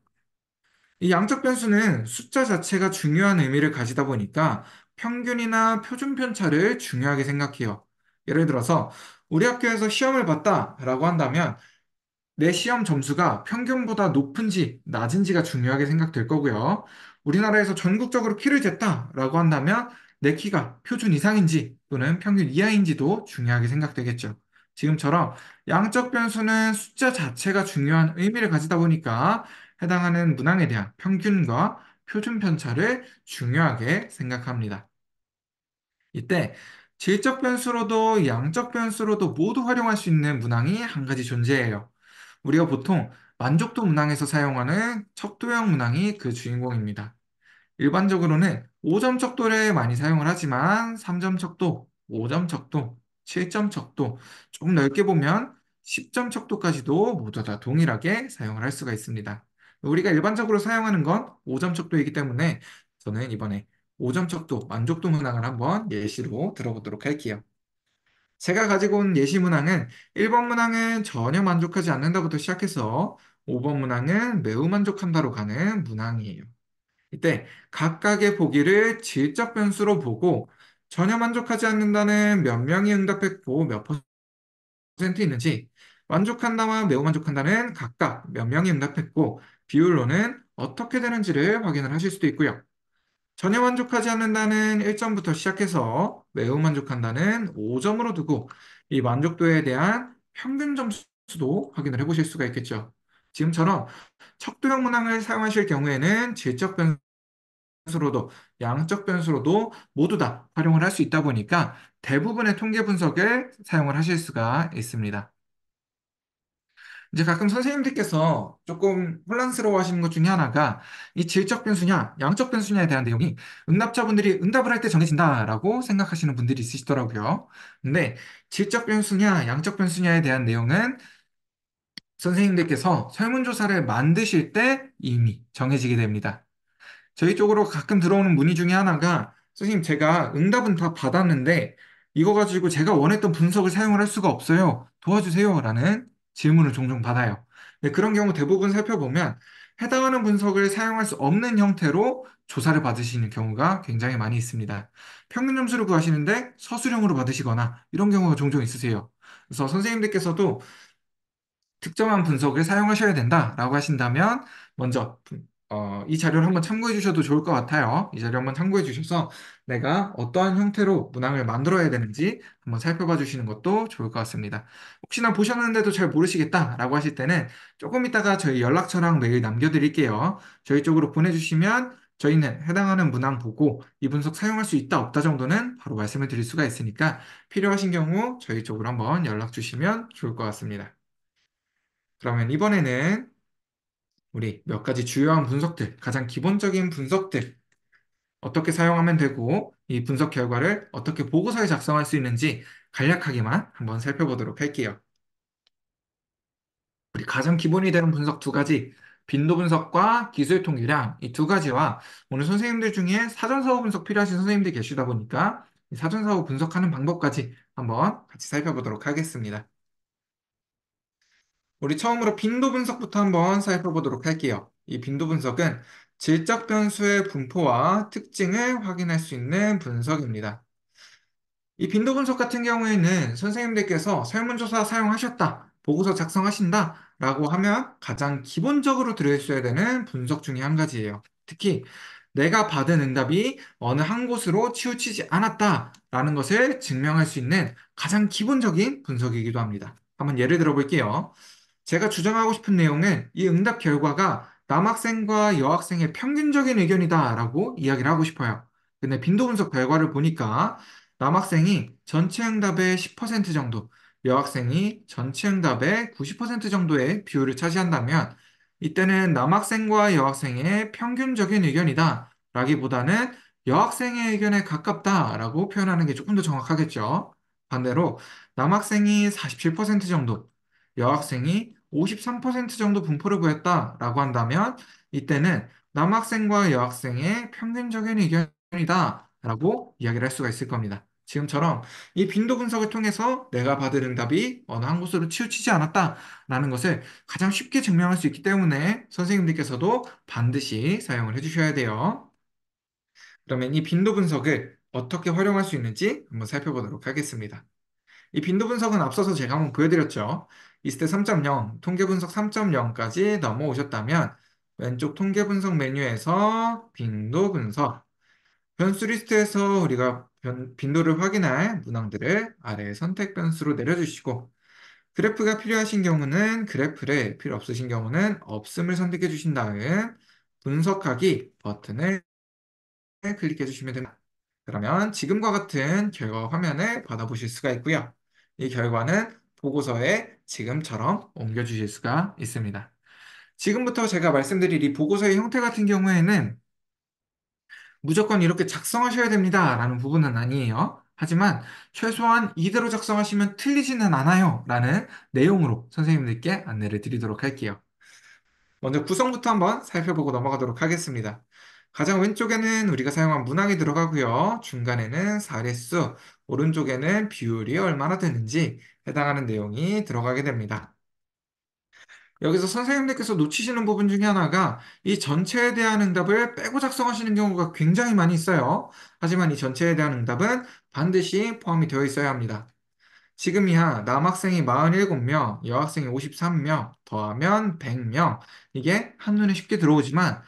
이 양적 변수는 숫자 자체가 중요한 의미를 가지다 보니까 평균이나 표준 편차를 중요하게 생각해요. 예를 들어서 우리 학교에서 시험을 봤다라고 한다면 내 시험 점수가 평균보다 높은지 낮은지가 중요하게 생각될 거고요. 우리나라에서 전국적으로 키를 쟀다라고 한다면 내 키가 표준 이상인지 또는 평균 이하인지도 중요하게 생각되겠죠. 지금처럼 양적 변수는 숫자 자체가 중요한 의미를 가지다 보니까 해당하는 문항에 대한 평균과 표준 편차를 중요하게 생각합니다. 이때 질적 변수로도 양적 변수로도 모두 활용할 수 있는 문항이 한 가지 존재해요. 우리가 보통 만족도 문항에서 사용하는 척도형 문항이 그 주인공입니다. 일반적으로는 5점 척도를 많이 사용을 하지만 3점 척도, 5점 척도, 7점 척도, 조금 넓게 보면 10점 척도까지도 모두 다 동일하게 사용을 할 수가 있습니다. 우리가 일반적으로 사용하는 건 5점 척도이기 때문에 저는 이번에 5점 척도, 만족도 문항을 한번 예시로 들어보도록 할게요. 제가 가지고 온 예시 문항은 1번 문항은 전혀 만족하지 않는다부터 시작해서 5번 문항은 매우 만족한다로 가는 문항이에요. 이때 각각의 보기를 질적 변수로 보고 전혀 만족하지 않는다는 몇 명이 응답했고 몇 퍼센트 있는지, 만족한다와 매우 만족한다는 각각 몇 명이 응답했고, 비율로는 어떻게 되는지를 확인을 하실 수도 있고요. 전혀 만족하지 않는다는 1점부터 시작해서 매우 만족한다는 5점으로 두고 이 만족도에 대한 평균 점수도 확인을 해보실 수가 있겠죠. 지금처럼 척도형 문항을 사용하실 경우에는 질적 변수로도 양적 변수로도 모두 다 활용을 할 수 있다 보니까 대부분의 통계 분석을 사용을 하실 수가 있습니다. 이제 가끔 선생님들께서 조금 혼란스러워 하시는 것 중에 하나가 이 질적 변수냐, 양적 변수냐에 대한 내용이 응답자분들이 응답을 할 때 정해진다라고 생각하시는 분들이 있으시더라고요. 근데 질적 변수냐, 양적 변수냐에 대한 내용은 선생님들께서 설문조사를 만드실 때 이미 정해지게 됩니다. 저희 쪽으로 가끔 들어오는 문의 중에 하나가 선생님 제가 응답은 다 받았는데 이거 가지고 제가 원했던 분석을 사용을 할 수가 없어요. 도와주세요. 라는 질문을 종종 받아요. 네, 그런 경우 대부분 살펴보면 해당하는 분석을 사용할 수 없는 형태로 조사를 받으시는 경우가 굉장히 많이 있습니다. 평균 점수를 구하시는데 서술형으로 받으시거나 이런 경우가 종종 있으세요. 그래서 선생님들께서도 특정한 분석을 사용하셔야 된다라고 하신다면 먼저 이 자료를 한번 참고해 주셔도 좋을 것 같아요. 이 자료 한번 참고해 주셔서 내가 어떠한 형태로 문항을 만들어야 되는지 한번 살펴봐 주시는 것도 좋을 것 같습니다. 혹시나 보셨는데도 잘 모르시겠다라고 하실 때는 조금 이따가 저희 연락처랑 메일 남겨드릴게요. 저희 쪽으로 보내주시면 저희는 해당하는 문항 보고 이 분석 사용할 수 있다 없다 정도는 바로 말씀을 드릴 수가 있으니까 필요하신 경우 저희 쪽으로 한번 연락 주시면 좋을 것 같습니다. 그러면 이번에는 우리 몇 가지 주요한 분석들, 가장 기본적인 분석들, 어떻게 사용하면 되고, 이 분석 결과를 어떻게 보고서에 작성할 수 있는지 간략하게만 한번 살펴보도록 할게요. 우리 가장 기본이 되는 분석 두 가지, 빈도 분석과 기술 통계량, 이 두 가지와 오늘 선생님들 중에 사전사후 분석 필요하신 선생님들이 계시다 보니까 이 사전사후 분석하는 방법까지 한번 같이 살펴보도록 하겠습니다. 우리 처음으로 빈도 분석부터 한번 살펴보도록 할게요. 이 빈도 분석은 질적 변수의 분포와 특징을 확인할 수 있는 분석입니다. 이 빈도 분석 같은 경우에는 선생님들께서 설문조사 사용하셨다, 보고서 작성하신다 라고 하면 가장 기본적으로 들어있어야 되는 분석 중에 한 가지예요. 특히 내가 받은 응답이 어느 한 곳으로 치우치지 않았다라는 것을 증명할 수 있는 가장 기본적인 분석이기도 합니다. 한번 예를 들어 볼게요. 제가 주장하고 싶은 내용은 이 응답 결과가 남학생과 여학생의 평균적인 의견이다라고 이야기를 하고 싶어요. 근데 빈도 분석 결과를 보니까 남학생이 전체 응답의 10% 정도, 여학생이 전체 응답의 90% 정도의 비율을 차지한다면 이때는 남학생과 여학생의 평균적인 의견이다 라기보다는 여학생의 의견에 가깝다라고 표현하는 게 조금 더 정확하겠죠. 반대로 남학생이 47% 정도, 여학생이 53% 정도 분포를 보였다라고 한다면 이때는 남학생과 여학생의 평균적인 의견이다라고 이야기를 할 수가 있을 겁니다. 지금처럼 이 빈도 분석을 통해서 내가 받은 응답이 어느 한 곳으로 치우치지 않았다라는 것을 가장 쉽게 증명할 수 있기 때문에 선생님들께서도 반드시 사용을 해주셔야 돼요. 그러면 이 빈도 분석을 어떻게 활용할 수 있는지 한번 살펴보도록 하겠습니다. 이 빈도 분석은 앞서서 제가 한번 보여드렸죠. 이스트 3.0, 통계 분석 3.0까지 넘어오셨다면 왼쪽 통계 분석 메뉴에서 빈도 분석, 변수 리스트에서 우리가 빈도를 확인할 문항들을 아래 선택 변수로 내려주시고 그래프가 필요하신 경우는 그래프를, 필요 없으신 경우는 없음을 선택해 주신 다음 분석하기 버튼을 클릭해 주시면 됩니다. 그러면 지금과 같은 결과 화면을 받아보실 수가 있고요. 이 결과는 보고서에 지금처럼 옮겨주실 수가 있습니다. 지금부터 제가 말씀드릴 이 보고서의 형태 같은 경우에는 무조건 이렇게 작성하셔야 됩니다. 라는 부분은 아니에요. 하지만 최소한 이대로 작성하시면 틀리지는 않아요. 라는 내용으로 선생님들께 안내를 드리도록 할게요. 먼저 구성부터 한번 살펴보고 넘어가도록 하겠습니다. 가장 왼쪽에는 우리가 사용한 문항이 들어가고요. 중간에는 사례수, 오른쪽에는 비율이 얼마나 되는지 해당하는 내용이 들어가게 됩니다. 여기서 선생님들께서 놓치시는 부분 중에 하나가 이 전체에 대한 응답을 빼고 작성하시는 경우가 굉장히 많이 있어요. 하지만 이 전체에 대한 응답은 반드시 포함이 되어 있어야 합니다. 지금이야 남학생이 47명, 여학생이 53명, 더하면 100명. 이게 한눈에 쉽게 들어오지만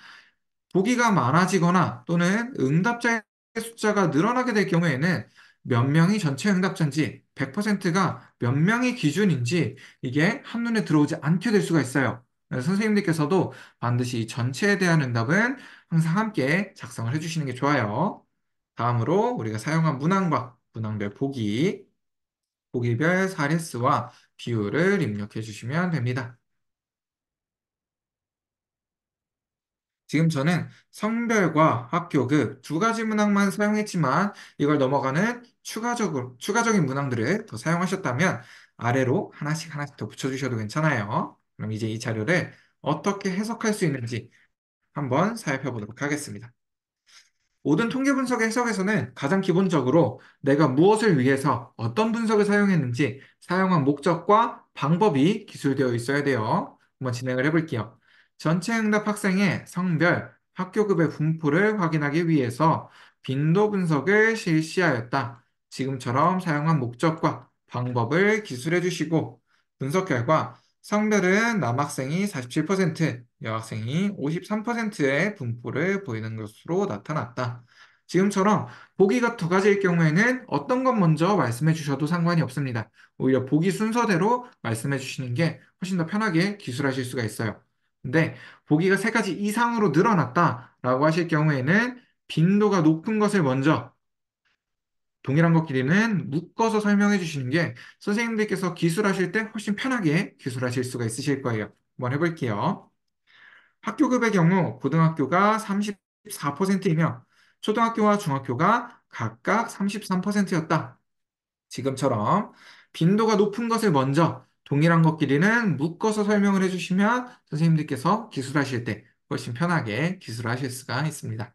보기가 많아지거나 또는 응답자의 숫자가 늘어나게 될 경우에는 몇 명이 전체 응답자인지 100%가 몇 명이 기준인지 이게 한눈에 들어오지 않게 될 수가 있어요. 그래서 선생님들께서도 반드시 이 전체에 대한 응답은 항상 함께 작성을 해주시는 게 좋아요. 다음으로 우리가 사용한 문항과 문항별 보기, 보기별 사례수와 비율을 입력해 주시면 됩니다. 지금 저는 성별과 학교급 두 가지 문항만 사용했지만 이걸 넘어가는 추가적인 문항들을 더 사용하셨다면 아래로 하나씩 하나씩 더 붙여주셔도 괜찮아요. 그럼 이제 이 자료를 어떻게 해석할 수 있는지 한번 살펴보도록 하겠습니다. 모든 통계 분석의 해석에서는 가장 기본적으로 내가 무엇을 위해서 어떤 분석을 사용했는지 사용한 목적과 방법이 기술되어 있어야 돼요. 한번 진행을 해볼게요. 전체 응답 학생의 성별, 학교급의 분포를 확인하기 위해서 빈도 분석을 실시하였다. 지금처럼 사용한 목적과 방법을 기술해 주시고 분석 결과 성별은 남학생이 47%, 여학생이 53%의 분포를 보이는 것으로 나타났다. 지금처럼 보기가 두 가지일 경우에는 어떤 것 먼저 말씀해 주셔도 상관이 없습니다. 오히려 보기 순서대로 말씀해 주시는 게 훨씬 더 편하게 기술하실 수가 있어요. 근데 보기가 세 가지 이상으로 늘어났다라고 하실 경우에는 빈도가 높은 것을 먼저 동일한 것끼리는 묶어서 설명해 주시는 게 선생님들께서 기술하실 때 훨씬 편하게 기술하실 수가 있으실 거예요. 한번 해볼게요. 학교급의 경우 고등학교가 34%이며 초등학교와 중학교가 각각 33%였다. 지금처럼 빈도가 높은 것을 먼저 동일한 것끼리는 묶어서 설명을 해주시면 선생님들께서 기술하실 때 훨씬 편하게 기술하실 수가 있습니다.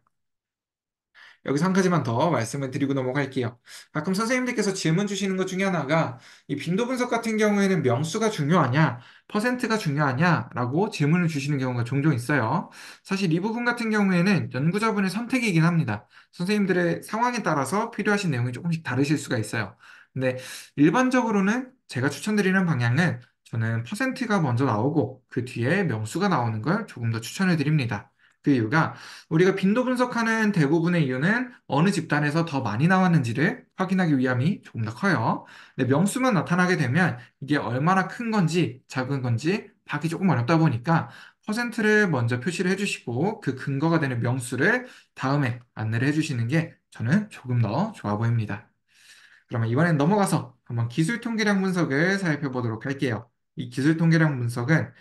여기서 한 가지만 더 말씀을 드리고 넘어갈게요. 가끔 선생님들께서 질문 주시는 것 중에 하나가 이 빈도 분석 같은 경우에는 명수가 중요하냐, 퍼센트가 중요하냐라고 질문을 주시는 경우가 종종 있어요. 사실 이 부분 같은 경우에는 연구자분의 선택이긴 합니다. 선생님들의 상황에 따라서 필요하신 내용이 조금씩 다르실 수가 있어요. 근데 일반적으로는 제가 추천드리는 방향은 저는 퍼센트가 먼저 나오고 그 뒤에 명수가 나오는 걸 조금 더 추천을 드립니다. 그 이유가 우리가 빈도 분석하는 대부분의 이유는 어느 집단에서 더 많이 나왔는지를 확인하기 위함이 조금 더 커요. 근데 명수만 나타나게 되면 이게 얼마나 큰 건지 작은 건지 파악이 조금 어렵다 보니까 퍼센트를 먼저 표시를 해주시고 그 근거가 되는 명수를 다음에 안내를 해주시는 게 저는 조금 더 좋아 보입니다. 그러면 이번엔 넘어가서 한번 기술 통계량 분석을 살펴보도록 할게요. 이 기술 통계량 분석은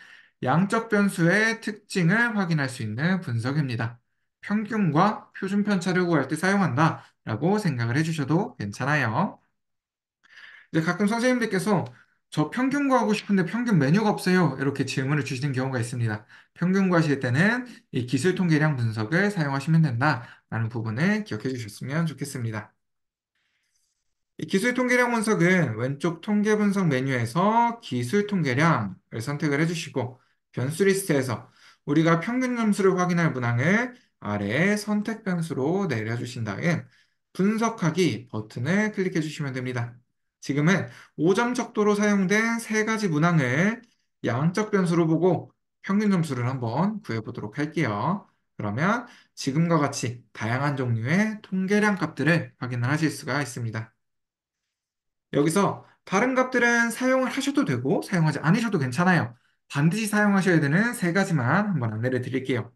양적 변수의 특징을 확인할 수 있는 분석입니다. 평균과 표준 편차를 구할 때 사용한다라고 생각을 해주셔도 괜찮아요. 이제 가끔 선생님들께서 저 평균 구하고 싶은데 평균 메뉴가 없어요. 이렇게 질문을 주시는 경우가 있습니다. 평균 구하실 때는 이 기술 통계량 분석을 사용하시면 된다라는 부분을 기억해 주셨으면 좋겠습니다. 이 기술 통계량 분석은 왼쪽 통계 분석 메뉴에서 기술 통계량을 선택을 해주시고 변수 리스트에서 우리가 평균 점수를 확인할 문항을 아래에 선택 변수로 내려주신 다음 분석하기 버튼을 클릭해 주시면 됩니다. 지금은 5점 척도로 사용된 세 가지 문항을 양적 변수로 보고 평균 점수를 한번 구해보도록 할게요. 그러면 지금과 같이 다양한 종류의 통계량 값들을 확인을 하실 수가 있습니다. 여기서 다른 값들은 사용을 하셔도 되고 사용하지 않으셔도 괜찮아요. 반드시 사용하셔야 되는 세 가지만 한번 안내를 드릴게요.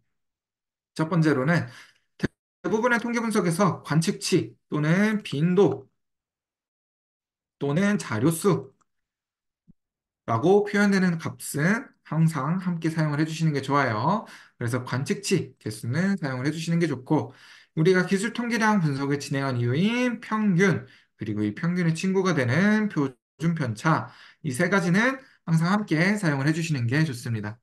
첫 번째로는 대부분의 통계 분석에서 관측치 또는 빈도 또는 자료수 라고 표현되는 값은 항상 함께 사용을 해주시는 게 좋아요. 그래서 관측치 개수는 사용을 해주시는 게 좋고 우리가 기술 통계량 분석을 진행한 이유인 평균 그리고 이 평균의 친구가 되는 표준 편차 이 세 가지는 항상 함께 사용을 해주시는 게 좋습니다.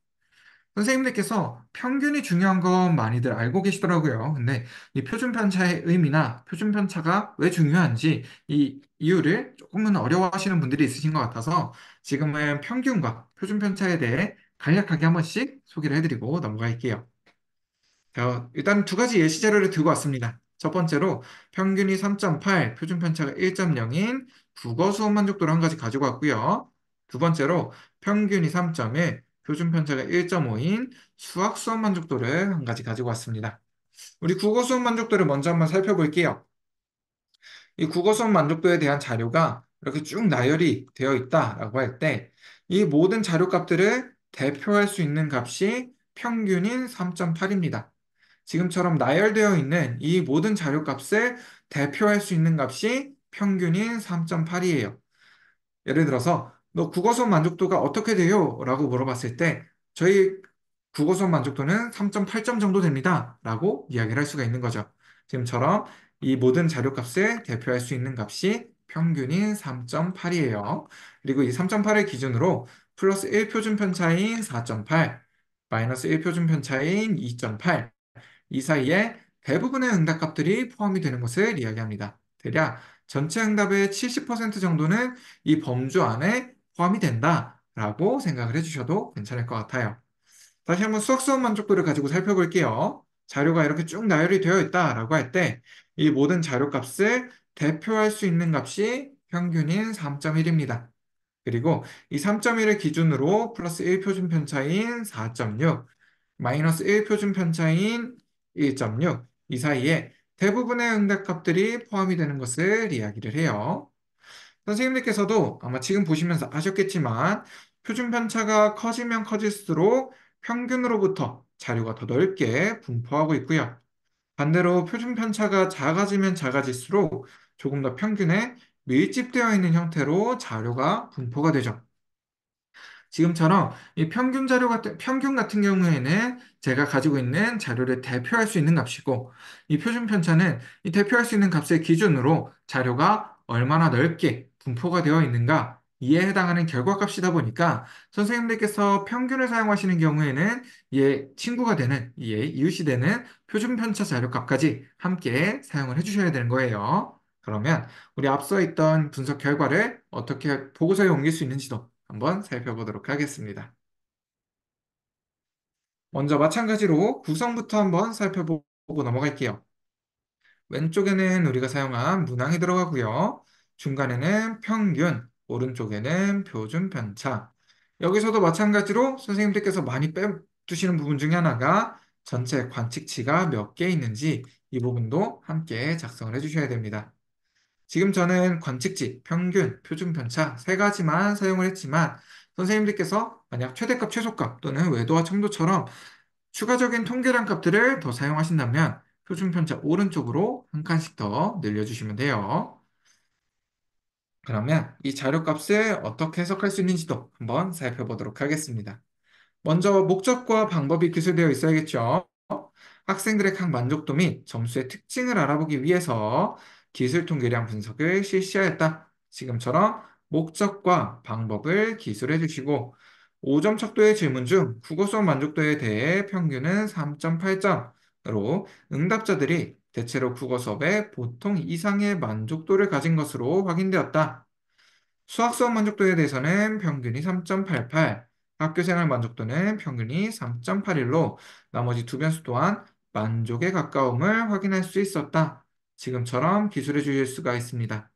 선생님들께서 평균이 중요한 건 많이들 알고 계시더라고요. 근데 이 표준 편차의 의미나 표준 편차가 왜 중요한지 이 이유를 조금은 어려워하시는 분들이 있으신 것 같아서 지금은 평균과 표준 편차에 대해 간략하게 한 번씩 소개를 해드리고 넘어갈게요. 자, 일단 두 가지 예시 자료를 들고 왔습니다. 첫 번째로 평균이 3.8, 표준 편차가 1.0인 국어 수업 만족도를 한 가지 가지고 왔고요. 두 번째로 평균이 3.1, 표준 편차가 1.5인 수학 수업 만족도를 한 가지 가지고 왔습니다. 우리 국어 수업 만족도를 먼저 한번 살펴볼게요. 이 국어 수업 만족도에 대한 자료가 이렇게 쭉 나열이 되어 있다라고 할 때, 이 모든 자료 값들을 대표할 수 있는 값이 평균인 3.8입니다. 지금처럼 나열되어 있는 이 모든 자료 값을 대표할 수 있는 값이 평균인 3.8이에요. 예를 들어서 너 국어 수업 만족도가 어떻게 돼요? 라고 물어봤을 때 저희 국어 수업 만족도는 3.8점 정도 됩니다. 라고 이야기를 할 수가 있는 거죠. 지금처럼 이 모든 자료값을 대표할 수 있는 값이 평균인 3.8이에요. 그리고 이 3.8을 기준으로 플러스 1 표준 편차인 4.8, 마이너스 1 표준 편차인 2.8, 이 사이에 대부분의 응답값들이 포함이 되는 것을 이야기합니다. 대략 전체 응답의 70% 정도는 이 범주 안에 포함이 된다라고 생각을 해주셔도 괜찮을 것 같아요. 다시 한번 수학 수업 만족도를 가지고 살펴볼게요. 자료가 이렇게 쭉 나열이 되어 있다라고 할 때 이 모든 자료 값을 대표할 수 있는 값이 평균인 3.1입니다. 그리고 이 3.1을 기준으로 플러스 1 표준 편차인 4.6, 마이너스 1 표준 편차인 1.6, 이 사이에 대부분의 응답값들이 포함이 되는 것을 이야기를 해요. 선생님들께서도 아마 지금 보시면서 아셨겠지만 표준 편차가 커지면 커질수록 평균으로부터 자료가 더 넓게 분포하고 있고요. 반대로 표준 편차가 작아지면 작아질수록 조금 더 평균에 밀집되어 있는 형태로 자료가 분포가 되죠. 지금처럼 이 평균 같은 경우에는 제가 가지고 있는 자료를 대표할 수 있는 값이고, 이 표준 편차는 이 대표할 수 있는 값을 기준으로 자료가 얼마나 넓게 분포가 되어 있는가, 이에 해당하는 결과값이다 보니까 선생님들께서 평균을 사용하시는 경우에는 이에 친구가 되는, 이에 이웃이 되는 표준 편차 자료값까지 함께 사용을 해주셔야 되는 거예요. 그러면 우리 앞서 있던 분석 결과를 어떻게 보고서에 옮길 수 있는지도 한번 살펴보도록 하겠습니다. 먼저 마찬가지로 구성부터 한번 살펴보고 넘어갈게요. 왼쪽에는 우리가 사용한 문항이 들어가고요. 중간에는 평균, 오른쪽에는 표준 편차. 여기서도 마찬가지로 선생님들께서 많이 빼두시는 부분 중에 하나가 전체 관측치가 몇 개 있는지 이 부분도 함께 작성을 해주셔야 됩니다. 지금 저는 관측지, 평균, 표준편차 세 가지만 사용을 했지만 선생님들께서 만약 최대값, 최소값 또는 외도와 첨도처럼 추가적인 통계량 값들을 더 사용하신다면 표준편차 오른쪽으로 한 칸씩 더 늘려주시면 돼요. 그러면 이 자료값을 어떻게 해석할 수 있는지도 한번 살펴보도록 하겠습니다. 먼저 목적과 방법이 기술되어 있어야겠죠. 학생들의 각 만족도 및 점수의 특징을 알아보기 위해서 기술 통계량 분석을 실시하였다. 지금처럼 목적과 방법을 기술해 주시고 5점 척도의 질문 중 국어 수업 만족도에 대해 평균은 3.8점으로 응답자들이 대체로 국어 수업에 보통 이상의 만족도를 가진 것으로 확인되었다. 수학 수업 만족도에 대해서는 평균이 3.88, 학교생활 만족도는 평균이 3.81로 나머지 두 변수 또한 만족에 가까움을 확인할 수 있었다. 지금처럼 기술해 주실 수가 있습니다.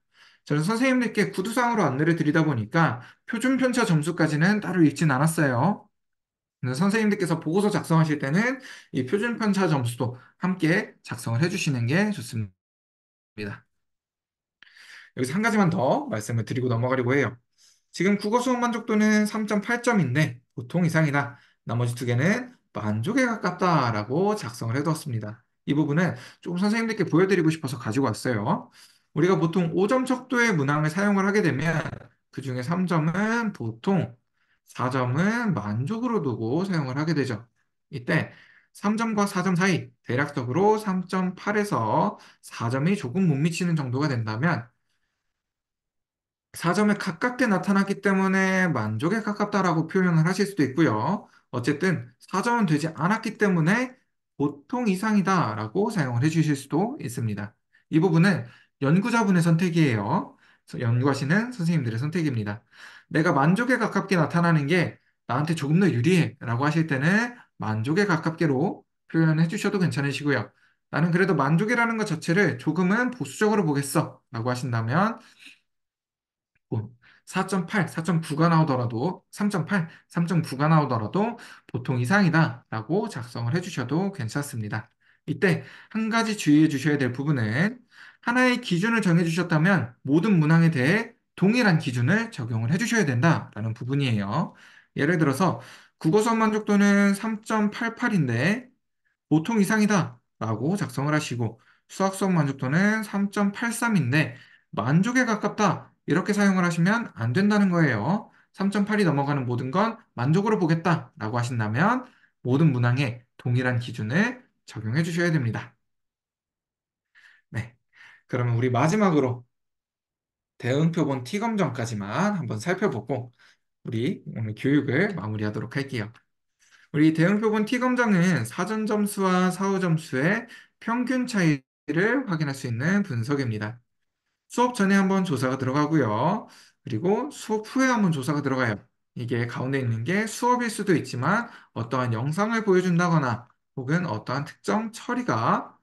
저는 선생님들께 구두상으로 안내를 드리다 보니까 표준 편차 점수까지는 따로 읽진 않았어요. 선생님들께서 보고서 작성하실 때는 이 표준 편차 점수도 함께 작성을 해주시는 게 좋습니다. 여기서 한 가지만 더 말씀을 드리고 넘어가려고 해요. 지금 국어 수업 만족도는 3.8점인데 보통 이상이다. 나머지 두 개는 만족에 가깝다라고 작성을 해두었습니다. 이 부분은 조금 선생님들께 보여드리고 싶어서 가지고 왔어요. 우리가 보통 5점 척도의 문항을 사용을 하게 되면 그 중에 3점은 보통, 4점은 만족으로 두고 사용을 하게 되죠. 이때 3점과 4점 사이 대략적으로 3.8에서 4점이 조금 못 미치는 정도가 된다면 4점에 가깝게 나타났기 때문에 만족에 가깝다라고 표현을 하실 수도 있고요. 어쨌든 4점은 되지 않았기 때문에 보통 이상이다라고 사용을 해주실 수도 있습니다. 이 부분은 연구자분의 선택이에요. 그래서 연구하시는 선생님들의 선택입니다. 내가 만족에 가깝게 나타나는 게 나한테 조금 더 유리해 라고 하실 때는 만족에 가깝게로 표현해 주셔도 괜찮으시고요. 나는 그래도 만족이라는 것 자체를 조금은 보수적으로 보겠어 라고 하신다면 4.8, 4.9가 나오더라도 3.8, 3.9가 나오더라도 보통 이상이다라고 작성을 해주셔도 괜찮습니다. 이때 한 가지 주의해 주셔야 될 부분은 하나의 기준을 정해 주셨다면 모든 문항에 대해 동일한 기준을 적용을 해주셔야 된다라는 부분이에요. 예를 들어서 국어 수업 만족도는 3.88인데 보통 이상이다 라고 작성을 하시고 수학 수업 만족도는 3.83인데 만족에 가깝다 이렇게 사용을 하시면 안 된다는 거예요. 3.8이 넘어가는 모든 건 만족으로 보겠다 라고 하신다면 모든 문항에 동일한 기준을 적용해 주셔야 됩니다. 네. 그러면 우리 마지막으로 대응표본 T검정까지만 한번 살펴보고 우리 오늘 교육을 마무리하도록 할게요. 우리 대응표본 T검정은 사전 점수와 사후 점수의 평균 차이를 확인할 수 있는 분석입니다. 수업 전에 한번 조사가 들어가고요. 그리고 수업 후에 한번 조사가 들어가요. 이게 가운데 있는 게 수업일 수도 있지만 어떠한 영상을 보여준다거나 혹은 어떠한 특정 처리가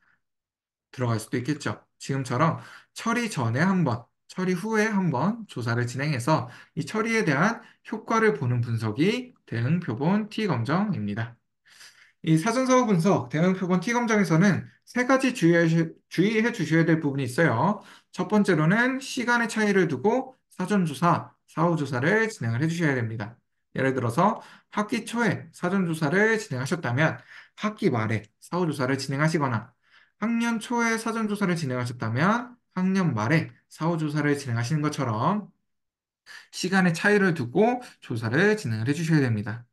들어갈 수도 있겠죠. 지금처럼 처리 전에 한번, 처리 후에 한번 조사를 진행해서 이 처리에 대한 효과를 보는 분석이 대응표본 T검정입니다. 이 사전사후 분석, 대응표본 T검정에서는 세 가지 주의해 주셔야 될 부분이 있어요. 첫 번째로는 시간의 차이를 두고 사전조사, 사후조사를 진행을 해주셔야 됩니다. 예를 들어서 학기 초에 사전조사를 진행하셨다면 학기 말에 사후조사를 진행하시거나 학년 초에 사전조사를 진행하셨다면 학년 말에 사후조사를 진행하시는 것처럼 시간의 차이를 두고 조사를 진행을 해주셔야 됩니다.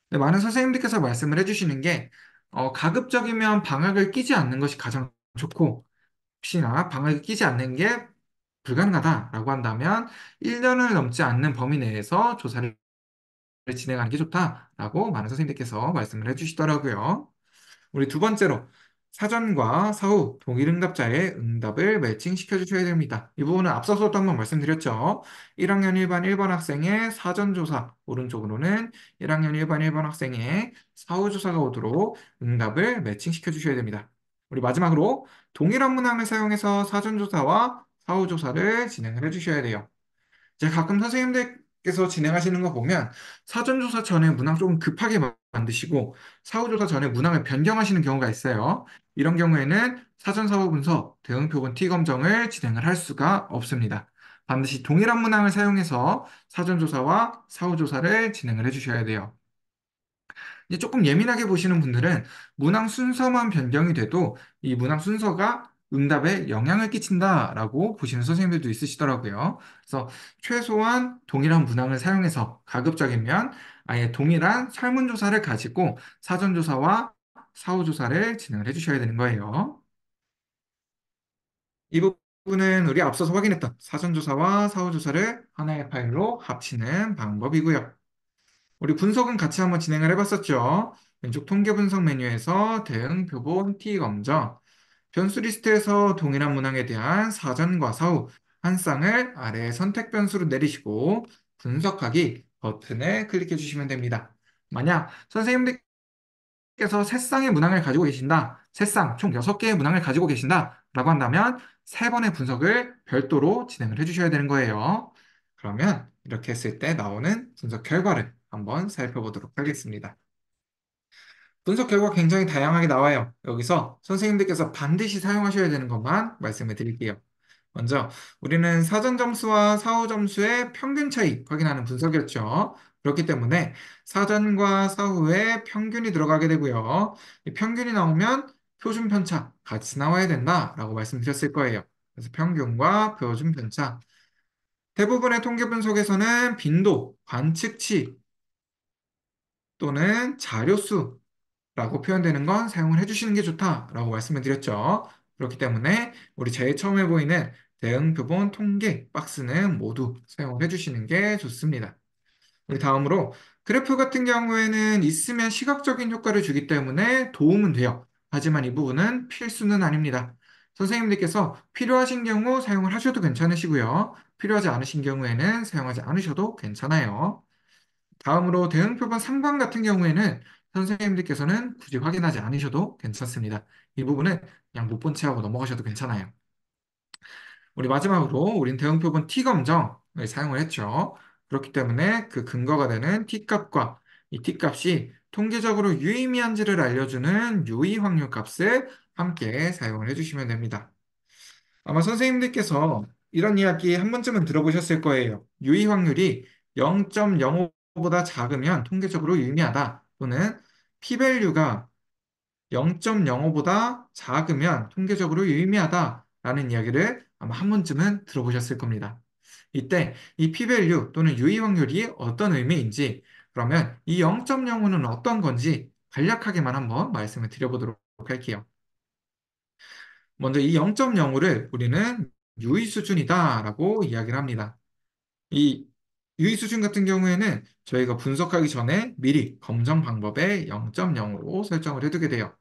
네, 많은 선생님들께서 말씀을 해주시는 게 가급적이면 방학을 끼지 않는 것이 가장 좋고 혹시나 방학을 끼지 않는 게 불가능하다라고 한다면 1년을 넘지 않는 범위 내에서 조사를 진행하는 게 좋다라고 많은 선생님들께서 말씀을 해주시더라고요. 우리 두 번째로 사전과 사후 동일 응답자의 응답을 매칭시켜 주셔야 됩니다. 이 부분은 앞서서도 한번 말씀드렸죠. 1학년 1반 1번 학생의 사전조사, 오른쪽으로는 1학년 1반 1번 학생의 사후조사가 오도록 응답을 매칭시켜 주셔야 됩니다. 우리 마지막으로 동일한 문항을 사용해서 사전조사와 사후조사를 진행을 해주셔야 돼요. 이제 가끔 선생님들께서 진행하시는 거 보면 사전조사 전에 문항 조금 급하게 만드시고 사후조사 전에 문항을 변경하시는 경우가 있어요. 이런 경우에는 사전사후 분석, 대응표본 T검정을 진행을 할 수가 없습니다. 반드시 동일한 문항을 사용해서 사전조사와 사후조사를 진행을 해주셔야 돼요. 이제 조금 예민하게 보시는 분들은 문항 순서만 변경이 돼도 이 문항 순서가 응답에 영향을 끼친다라고 보시는 선생님들도 있으시더라고요. 그래서 최소한 동일한 문항을 사용해서 가급적이면 아예 동일한 설문조사를 가지고 사전조사와 사후조사를 진행을 해주셔야 되는 거예요. 이 부분은 우리 앞서서 확인했던 사전조사와 사후조사를 하나의 파일로 합치는 방법이고요. 우리 분석은 같이 한번 진행을 해봤었죠. 왼쪽 통계 분석 메뉴에서 대응 표본 T 검정, 변수 리스트에서 동일한 문항에 대한 사전과 사후 한 쌍을 아래 선택 변수로 내리시고 분석하기 버튼을 클릭해 주시면 됩니다. 만약 선생님들께서 세 쌍의 문항을 가지고 계신다, 세 쌍, 총 6개의 문항을 가지고 계신다 라고 한다면 세 번의 분석을 별도로 진행을 해주셔야 되는 거예요. 그러면 이렇게 했을 때 나오는 분석 결과를 한번 살펴보도록 하겠습니다. 분석 결과 굉장히 다양하게 나와요. 여기서 선생님들께서 반드시 사용하셔야 되는 것만 말씀을 드릴게요. 먼저 우리는 사전 점수와 사후 점수의 평균 차이 확인하는 분석이었죠. 그렇기 때문에 사전과 사후에 평균이 들어가게 되고요. 이 평균이 나오면 표준 편차 같이 나와야 된다라고 말씀드렸을 거예요. 그래서 평균과 표준 편차. 대부분의 통계 분석에서는 빈도, 관측치 또는 자료수 라고 표현되는 건 사용을 해주시는 게 좋다라고 말씀을 드렸죠. 그렇기 때문에 우리 제일 처음에 보이는 대응 표본 통계 박스는 모두 사용을 해주시는 게 좋습니다. 우리 다음으로 그래프 같은 경우에는 있으면 시각적인 효과를 주기 때문에 도움은 돼요. 하지만 이 부분은 필수는 아닙니다. 선생님들께서 필요하신 경우 사용을 하셔도 괜찮으시고요. 필요하지 않으신 경우에는 사용하지 않으셔도 괜찮아요. 다음으로 대응표본 상관 같은 경우에는 선생님들께서는 굳이 확인하지 않으셔도 괜찮습니다. 이 부분은 그냥 못 본 채 하고 넘어가셔도 괜찮아요. 우리 마지막으로 우린 대응표본 T검정, 사용을 했죠. 그렇기 때문에 그 근거가 되는 t값과 이 t값이 통계적으로 유의미한지를 알려주는 유의 확률 값을 함께 사용을 해주시면 됩니다. 아마 선생님들께서 이런 이야기 한 번쯤은 들어보셨을 거예요. 유의 확률이 0.05보다 작으면 통계적으로 유의미하다. 또는 p-value가 0.05보다 작으면 통계적으로 유의미하다라는 이야기를 아마 한 번쯤은 들어보셨을 겁니다. 이때 이 p-value 또는 유의 확률이 어떤 의미인지, 그러면 이 0.05는 어떤 건지 간략하게만 한번 말씀을 드려보도록 할게요. 먼저 이 0.05를 우리는 유의 수준이다라고 이야기를 합니다. 이 유의 수준 같은 경우에는 저희가 분석하기 전에 미리 검정 방법에 0.05로 설정을 해두게 돼요.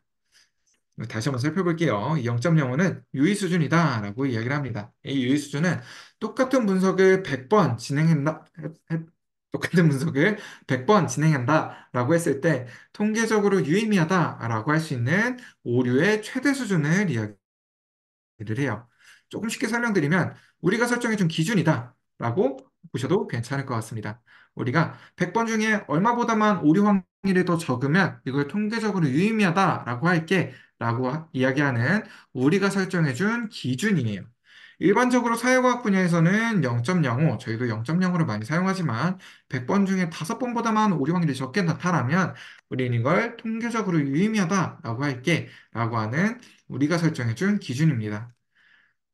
다시 한번 살펴볼게요. 이 0.05는 유의 수준이다라고 이야기를 합니다. 이 유의 수준은 똑같은 분석을 100번 똑같은 분석을 100번 진행한다라고 했을 때 통계적으로 유의미하다라고 할 수 있는 오류의 최대 수준을 이야기를 해요. 조금 쉽게 설명드리면 우리가 설정해준 기준이다라고 보셔도 괜찮을 것 같습니다. 우리가 100번 중에 얼마보다만 오류 확률이 더 적으면 이걸 통계적으로 유의미하다라고 할게 라고 이야기하는 우리가 설정해준 기준이에요. 일반적으로 사회과학 분야에서는 0.05, 저희도 0.05를 많이 사용하지만 100번 중에 5번보다만 오류 확률이 적게 나타나면 우리는 이걸 통계적으로 유의미하다라고 할게 라고 하는 우리가 설정해준 기준입니다.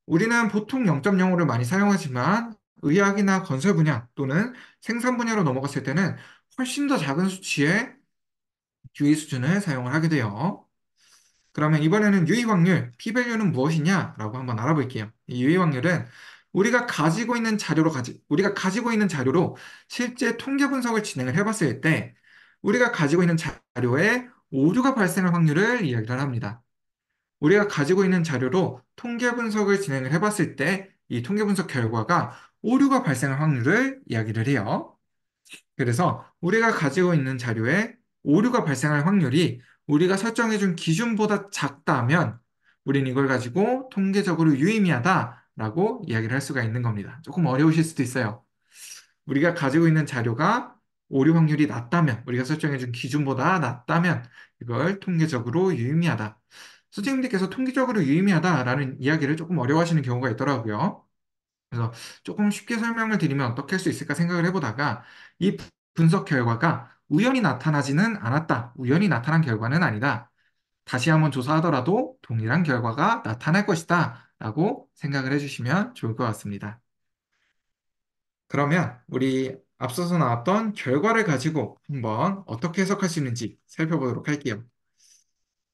우리는 보통 0.05를 많이 사용하지만 의학이나 건설 분야 또는 생산 분야로 넘어갔을 때는 훨씬 더 작은 수치의 유의 수준을 사용을 하게 돼요. 그러면 이번에는 유의 확률, p-value는 무엇이냐라고 한번 알아볼게요. 이 유의 확률은 우리가 가지고 있는 자료로 실제 통계 분석을 진행을 해봤을 때 우리가 가지고 있는 자료에 오류가 발생할 확률을 이야기를 합니다. 우리가 가지고 있는 자료로 통계 분석을 진행을 해봤을 때 이 통계 분석 결과가 오류가 발생할 확률을 이야기를 해요. 그래서 우리가 가지고 있는 자료에 오류가 발생할 확률이 우리가 설정해준 기준보다 작다면 우린 이걸 가지고 통계적으로 유의미하다라고 이야기를 할 수가 있는 겁니다. 조금 어려우실 수도 있어요. 우리가 가지고 있는 자료가 오류 확률이 낮다면, 우리가 설정해준 기준보다 낮다면 이걸 통계적으로 유의미하다. 선생님들께서 통계적으로 유의미하다라는 이야기를 조금 어려워하시는 경우가 있더라고요. 그래서 조금 쉽게 설명을 드리면 어떻게 할 수 있을까 생각을 해보다가 이 분석 결과가 우연히 나타나지는 않았다. 우연히 나타난 결과는 아니다. 다시 한번 조사하더라도 동일한 결과가 나타날 것이다. 라고 생각을 해주시면 좋을 것 같습니다. 그러면 우리 앞서서 나왔던 결과를 가지고 한번 어떻게 해석할 수 있는지 살펴보도록 할게요.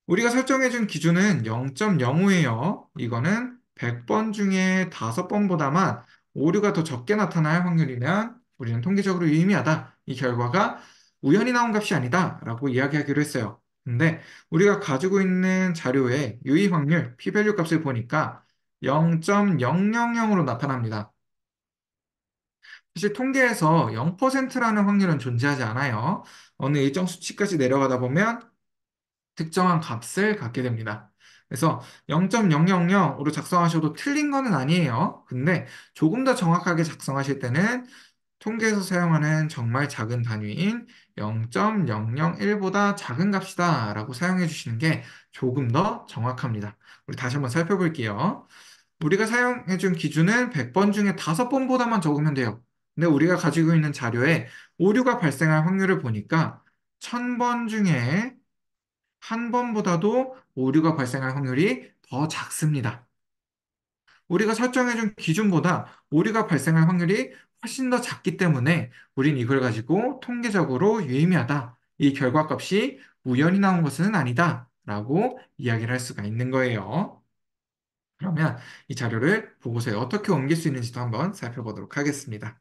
우리가 설정해준 기준은 0.05예요. 이거는 100번 중에 5번보다만 오류가 더 적게 나타날 확률이면 우리는 통계적으로 유의미하다. 이 결과가 우연히 나온 값이 아니다. 라고 이야기하기로 했어요. 근데 우리가 가지고 있는 자료의 유의 확률, p-value 값을 보니까 0.000으로 나타납니다. 사실 통계에서 0%라는 확률은 존재하지 않아요. 어느 일정 수치까지 내려가다 보면 특정한 값을 갖게 됩니다. 그래서 0.000으로 작성하셔도 틀린 거는 아니에요. 근데 조금 더 정확하게 작성하실 때는 통계에서 사용하는 정말 작은 단위인 0.001보다 작은 값이다 라고 사용해 주시는 게 조금 더 정확합니다. 우리 다시 한번 살펴볼게요. 우리가 사용해 준 기준은 100번 중에 5번보다만 적으면 돼요. 근데 우리가 가지고 있는 자료에 오류가 발생할 확률을 보니까 1000번 중에 한 번보다도 오류가 발생할 확률이 더 작습니다. 우리가 설정해준 기준보다 오류가 발생할 확률이 훨씬 더 작기 때문에 우린 이걸 가지고 통계적으로 유의미하다. 이 결과값이 우연히 나온 것은 아니다. 라고 이야기를 할 수가 있는 거예요. 그러면 이 자료를 보고서에 어떻게 옮길 수 있는지도 한번 살펴보도록 하겠습니다.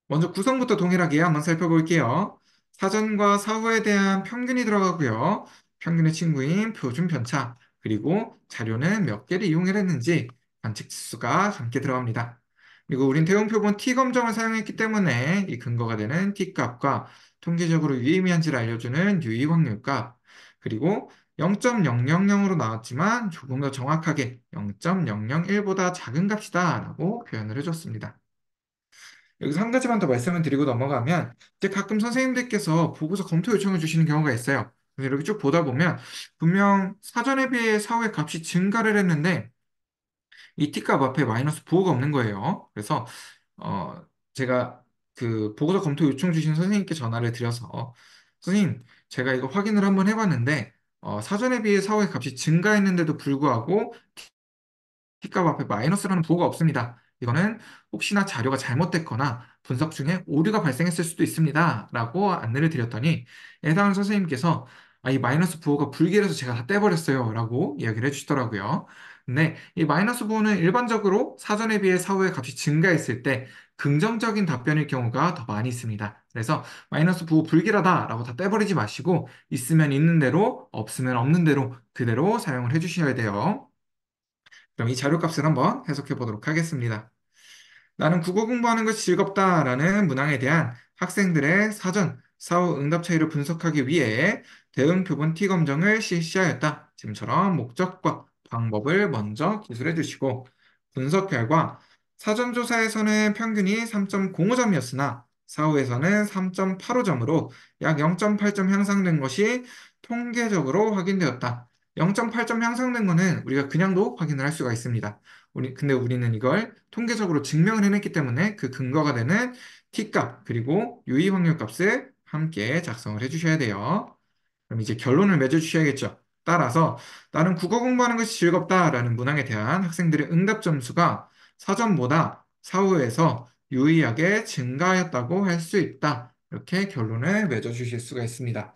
먼저 구성부터 동일하게 한번 살펴볼게요. 사전과 사후에 대한 평균이 들어가고요. 평균의 친구인 표준 편차, 그리고 자료는 몇 개를 이용을 했는지 관측 지수가 함께 들어갑니다. 그리고 우린 대응표본 T검정을 사용했기 때문에 이 근거가 되는 T값과 통계적으로 유의미한지를 알려주는 유의 확률값, 그리고 0.000으로 나왔지만 조금 더 정확하게 0.001보다 작은 값이다 라고 표현을 해줬습니다. 여기서 한 가지만 더 말씀을 드리고 넘어가면 이제 가끔 선생님들께서 보고서 검토 요청을 주시는 경우가 있어요. 근데 이렇게 쭉 보다 보면 분명 사전에 비해 사후의 값이 증가를 했는데 이 t값 앞에 마이너스 부호가 없는 거예요. 그래서 제가 그 보고서 검토 요청 주신 선생님께 전화를 드려서 선생님 제가 이거 확인을 한번 해봤는데 사전에 비해 사후의 값이 증가했는데도 불구하고 T값 앞에 마이너스라는 부호가 없습니다. 이거는 혹시나 자료가 잘못됐거나 분석 중에 오류가 발생했을 수도 있습니다. 라고 안내를 드렸더니 해당 선생님께서 이 마이너스 부호가 불길해서 제가 다 떼버렸어요. 라고 이야기를 해주시더라고요. 근데 이 마이너스 부호는 일반적으로 사전에 비해 사후의 값이 증가했을 때 긍정적인 답변일 경우가 더 많이 있습니다. 그래서 마이너스 부호 불길하다라고 다 떼버리지 마시고 있으면 있는 대로 없으면 없는 대로 그대로 사용을 해주셔야 돼요. 그럼 이 자료값을 한번 해석해 보도록 하겠습니다. 나는 국어 공부하는 것이 즐겁다라는 문항에 대한 학생들의 사전, 사후 응답 차이를 분석하기 위해 대응 표본 T 검정을 실시하였다. 지금처럼 목적과 방법을 먼저 기술해 주시고 분석 결과 사전 조사에서는 평균이 3.05점이었으나 사후에서는 3.85점으로 약 0.8점 향상된 것이 통계적으로 확인되었다. 0.8점 향상된 거는 우리가 그냥도 확인을 할 수가 있습니다. 근데 우리는 이걸 통계적으로 증명을 해냈기 때문에 그 근거가 되는 t값 그리고 유의 확률 값을 함께 작성을 해주셔야 돼요. 그럼 이제 결론을 맺어주셔야겠죠. 따라서 나는 국어 공부하는 것이 즐겁다라는 문항에 대한 학생들의 응답 점수가 사전보다 사후에서 유의하게 증가하였다고 할 수 있다. 이렇게 결론을 맺어주실 수가 있습니다.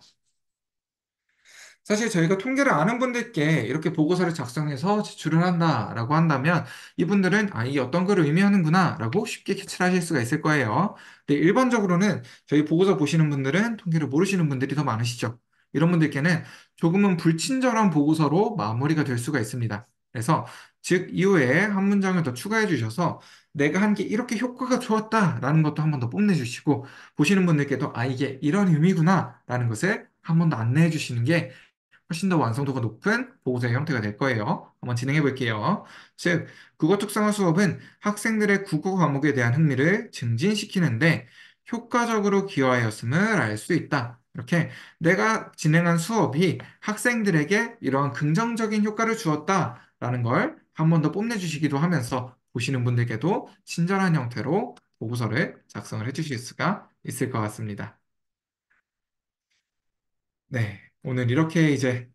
사실 저희가 통계를 아는 분들께 이렇게 보고서를 작성해서 제출을 한다라고 한다면 이분들은 이게 어떤 걸 의미하는구나라고 쉽게 캐치를 하실 수가 있을 거예요. 근데 일반적으로는 저희 보고서 보시는 분들은 통계를 모르시는 분들이 더 많으시죠. 이런 분들께는 조금은 불친절한 보고서로 마무리가 될 수가 있습니다. 그래서 즉 이후에 한 문장을 더 추가해 주셔서 내가 한 게 이렇게 효과가 좋았다라는 것도 한 번 더 뽐내 주시고 보시는 분들께도 이게 이런 의미구나라는 것을 한 번 더 안내해 주시는 게 훨씬 더 완성도가 높은 보고서의 형태가 될 거예요. 한번 진행해 볼게요. 즉, 국어 특성화 수업은 학생들의 국어 과목에 대한 흥미를 증진시키는데 효과적으로 기여하였음을 알 수 있다. 이렇게 내가 진행한 수업이 학생들에게 이러한 긍정적인 효과를 주었다라는 걸 한 번 더 뽐내주시기도 하면서 보시는 분들께도 친절한 형태로 보고서를 작성을 해주실 수가 있을 것 같습니다. 네, 오늘 이렇게 이제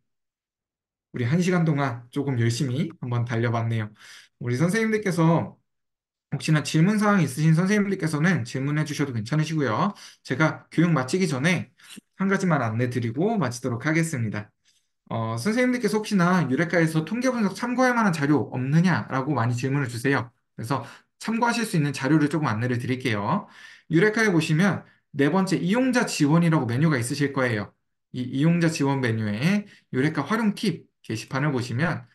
우리 한 시간 동안 조금 열심히 한번 달려봤네요. 우리 선생님들께서 혹시나 질문 사항 있으신 선생님들께서는 질문해 주셔도 괜찮으시고요. 제가 교육 마치기 전에 한 가지만 안내 드리고 마치도록 하겠습니다. 선생님들께서 혹시나 유레카에서 통계 분석 참고할 만한 자료 없느냐라고 많이 질문을 주세요. 그래서 참고하실 수 있는 자료를 조금 안내를 드릴게요. 유레카에 보시면 네 번째 이용자 지원이라고 메뉴가 있으실 거예요. 이 이용자 지원 메뉴에 유레카 활용 팁 게시판을 보시면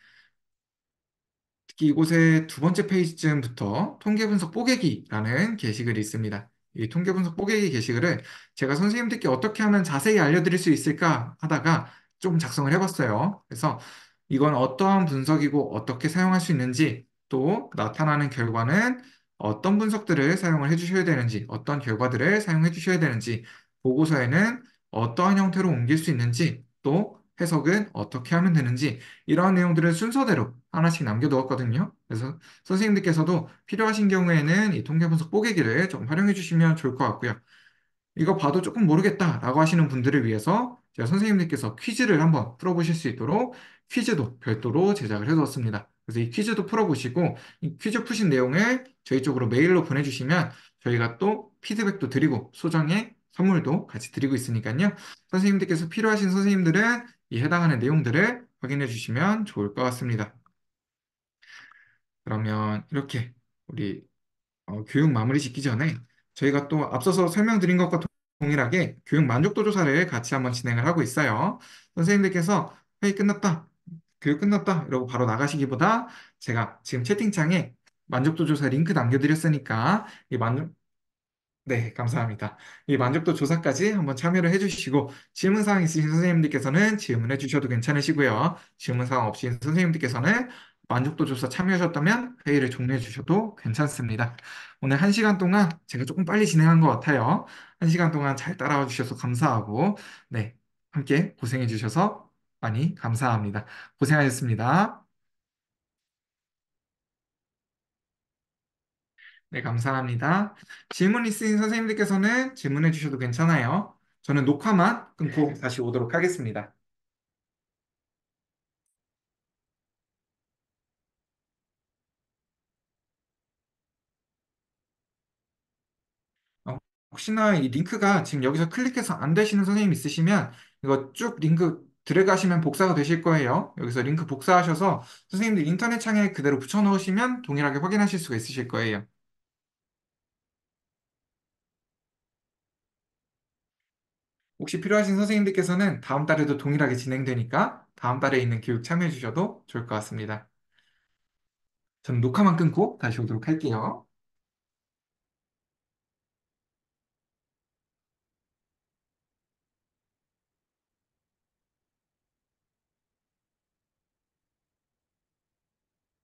특히 이곳에 두 번째 페이지쯤부터 통계 분석 뽀개기라는 게시글이 있습니다. 이 통계 분석 뽀개기 게시글을 제가 선생님들께 어떻게 하면 자세히 알려드릴 수 있을까 하다가 좀 작성을 해봤어요. 그래서 이건 어떠한 분석이고 어떻게 사용할 수 있는지 또 나타나는 결과는 어떤 분석들을 사용을 해주셔야 되는지 어떤 결과들을 사용해 주셔야 되는지 보고서에는 어떠한 형태로 옮길 수 있는지 또 해석은 어떻게 하면 되는지 이러한 내용들을 순서대로 하나씩 남겨두었거든요. 그래서 선생님들께서도 필요하신 경우에는 이 통계 분석 뽀개기를 좀 활용해 주시면 좋을 것 같고요. 이거 봐도 조금 모르겠다라고 하시는 분들을 위해서 제가 선생님들께서 퀴즈를 한번 풀어보실 수 있도록 퀴즈도 별도로 제작을 해두었습니다. 그래서 이 퀴즈도 풀어보시고 이 퀴즈 푸신 내용을 저희 쪽으로 메일로 보내주시면 저희가 또 피드백도 드리고 소정의 선물도 같이 드리고 있으니까요. 선생님들께서 필요하신 선생님들은 이 해당하는 내용들을 확인해 주시면 좋을 것 같습니다. 그러면 이렇게 우리 교육 마무리 짓기 전에 저희가 또 앞서서 설명드린 것과 동일하게 교육 만족도 조사를 같이 한번 진행을 하고 있어요. 선생님들께서 회의 끝났다, 교육 끝났다 이러고 바로 나가시기보다 제가 지금 채팅창에 만족도 조사 링크 남겨드렸으니까 이 만족 네, 감사합니다. 이 만족도 조사까지 한번 참여를 해주시고 질문사항 있으신 선생님들께서는 질문해 주셔도 괜찮으시고요. 질문사항 없으신 선생님들께서는 만족도 조사 참여하셨다면 회의를 종료해 주셔도 괜찮습니다. 오늘 1시간 동안 제가 조금 빨리 진행한 것 같아요. 1시간 동안 잘 따라와 주셔서 감사하고 네, 함께 고생해 주셔서 많이 감사합니다. 고생하셨습니다. 네, 감사합니다. 질문 있으신 선생님들께서는 질문해 주셔도 괜찮아요. 저는 녹화만 끊고 다시 오도록 하겠습니다. 어, 혹시나 이 링크가 지금 여기서 클릭해서 안 되시는 선생님 있으시면 이거 쭉 링크 들어가시면 복사가 되실 거예요. 여기서 링크 복사하셔서 선생님들 인터넷 창에 그대로 붙여 넣으시면 동일하게 확인하실 수가 있으실 거예요. 혹시 필요하신 선생님들께서는 다음 달에도 동일하게 진행되니까 다음 달에 있는 교육 참여해 주셔도 좋을 것 같습니다. 저는 녹화만 끊고 다시 오도록 할게요.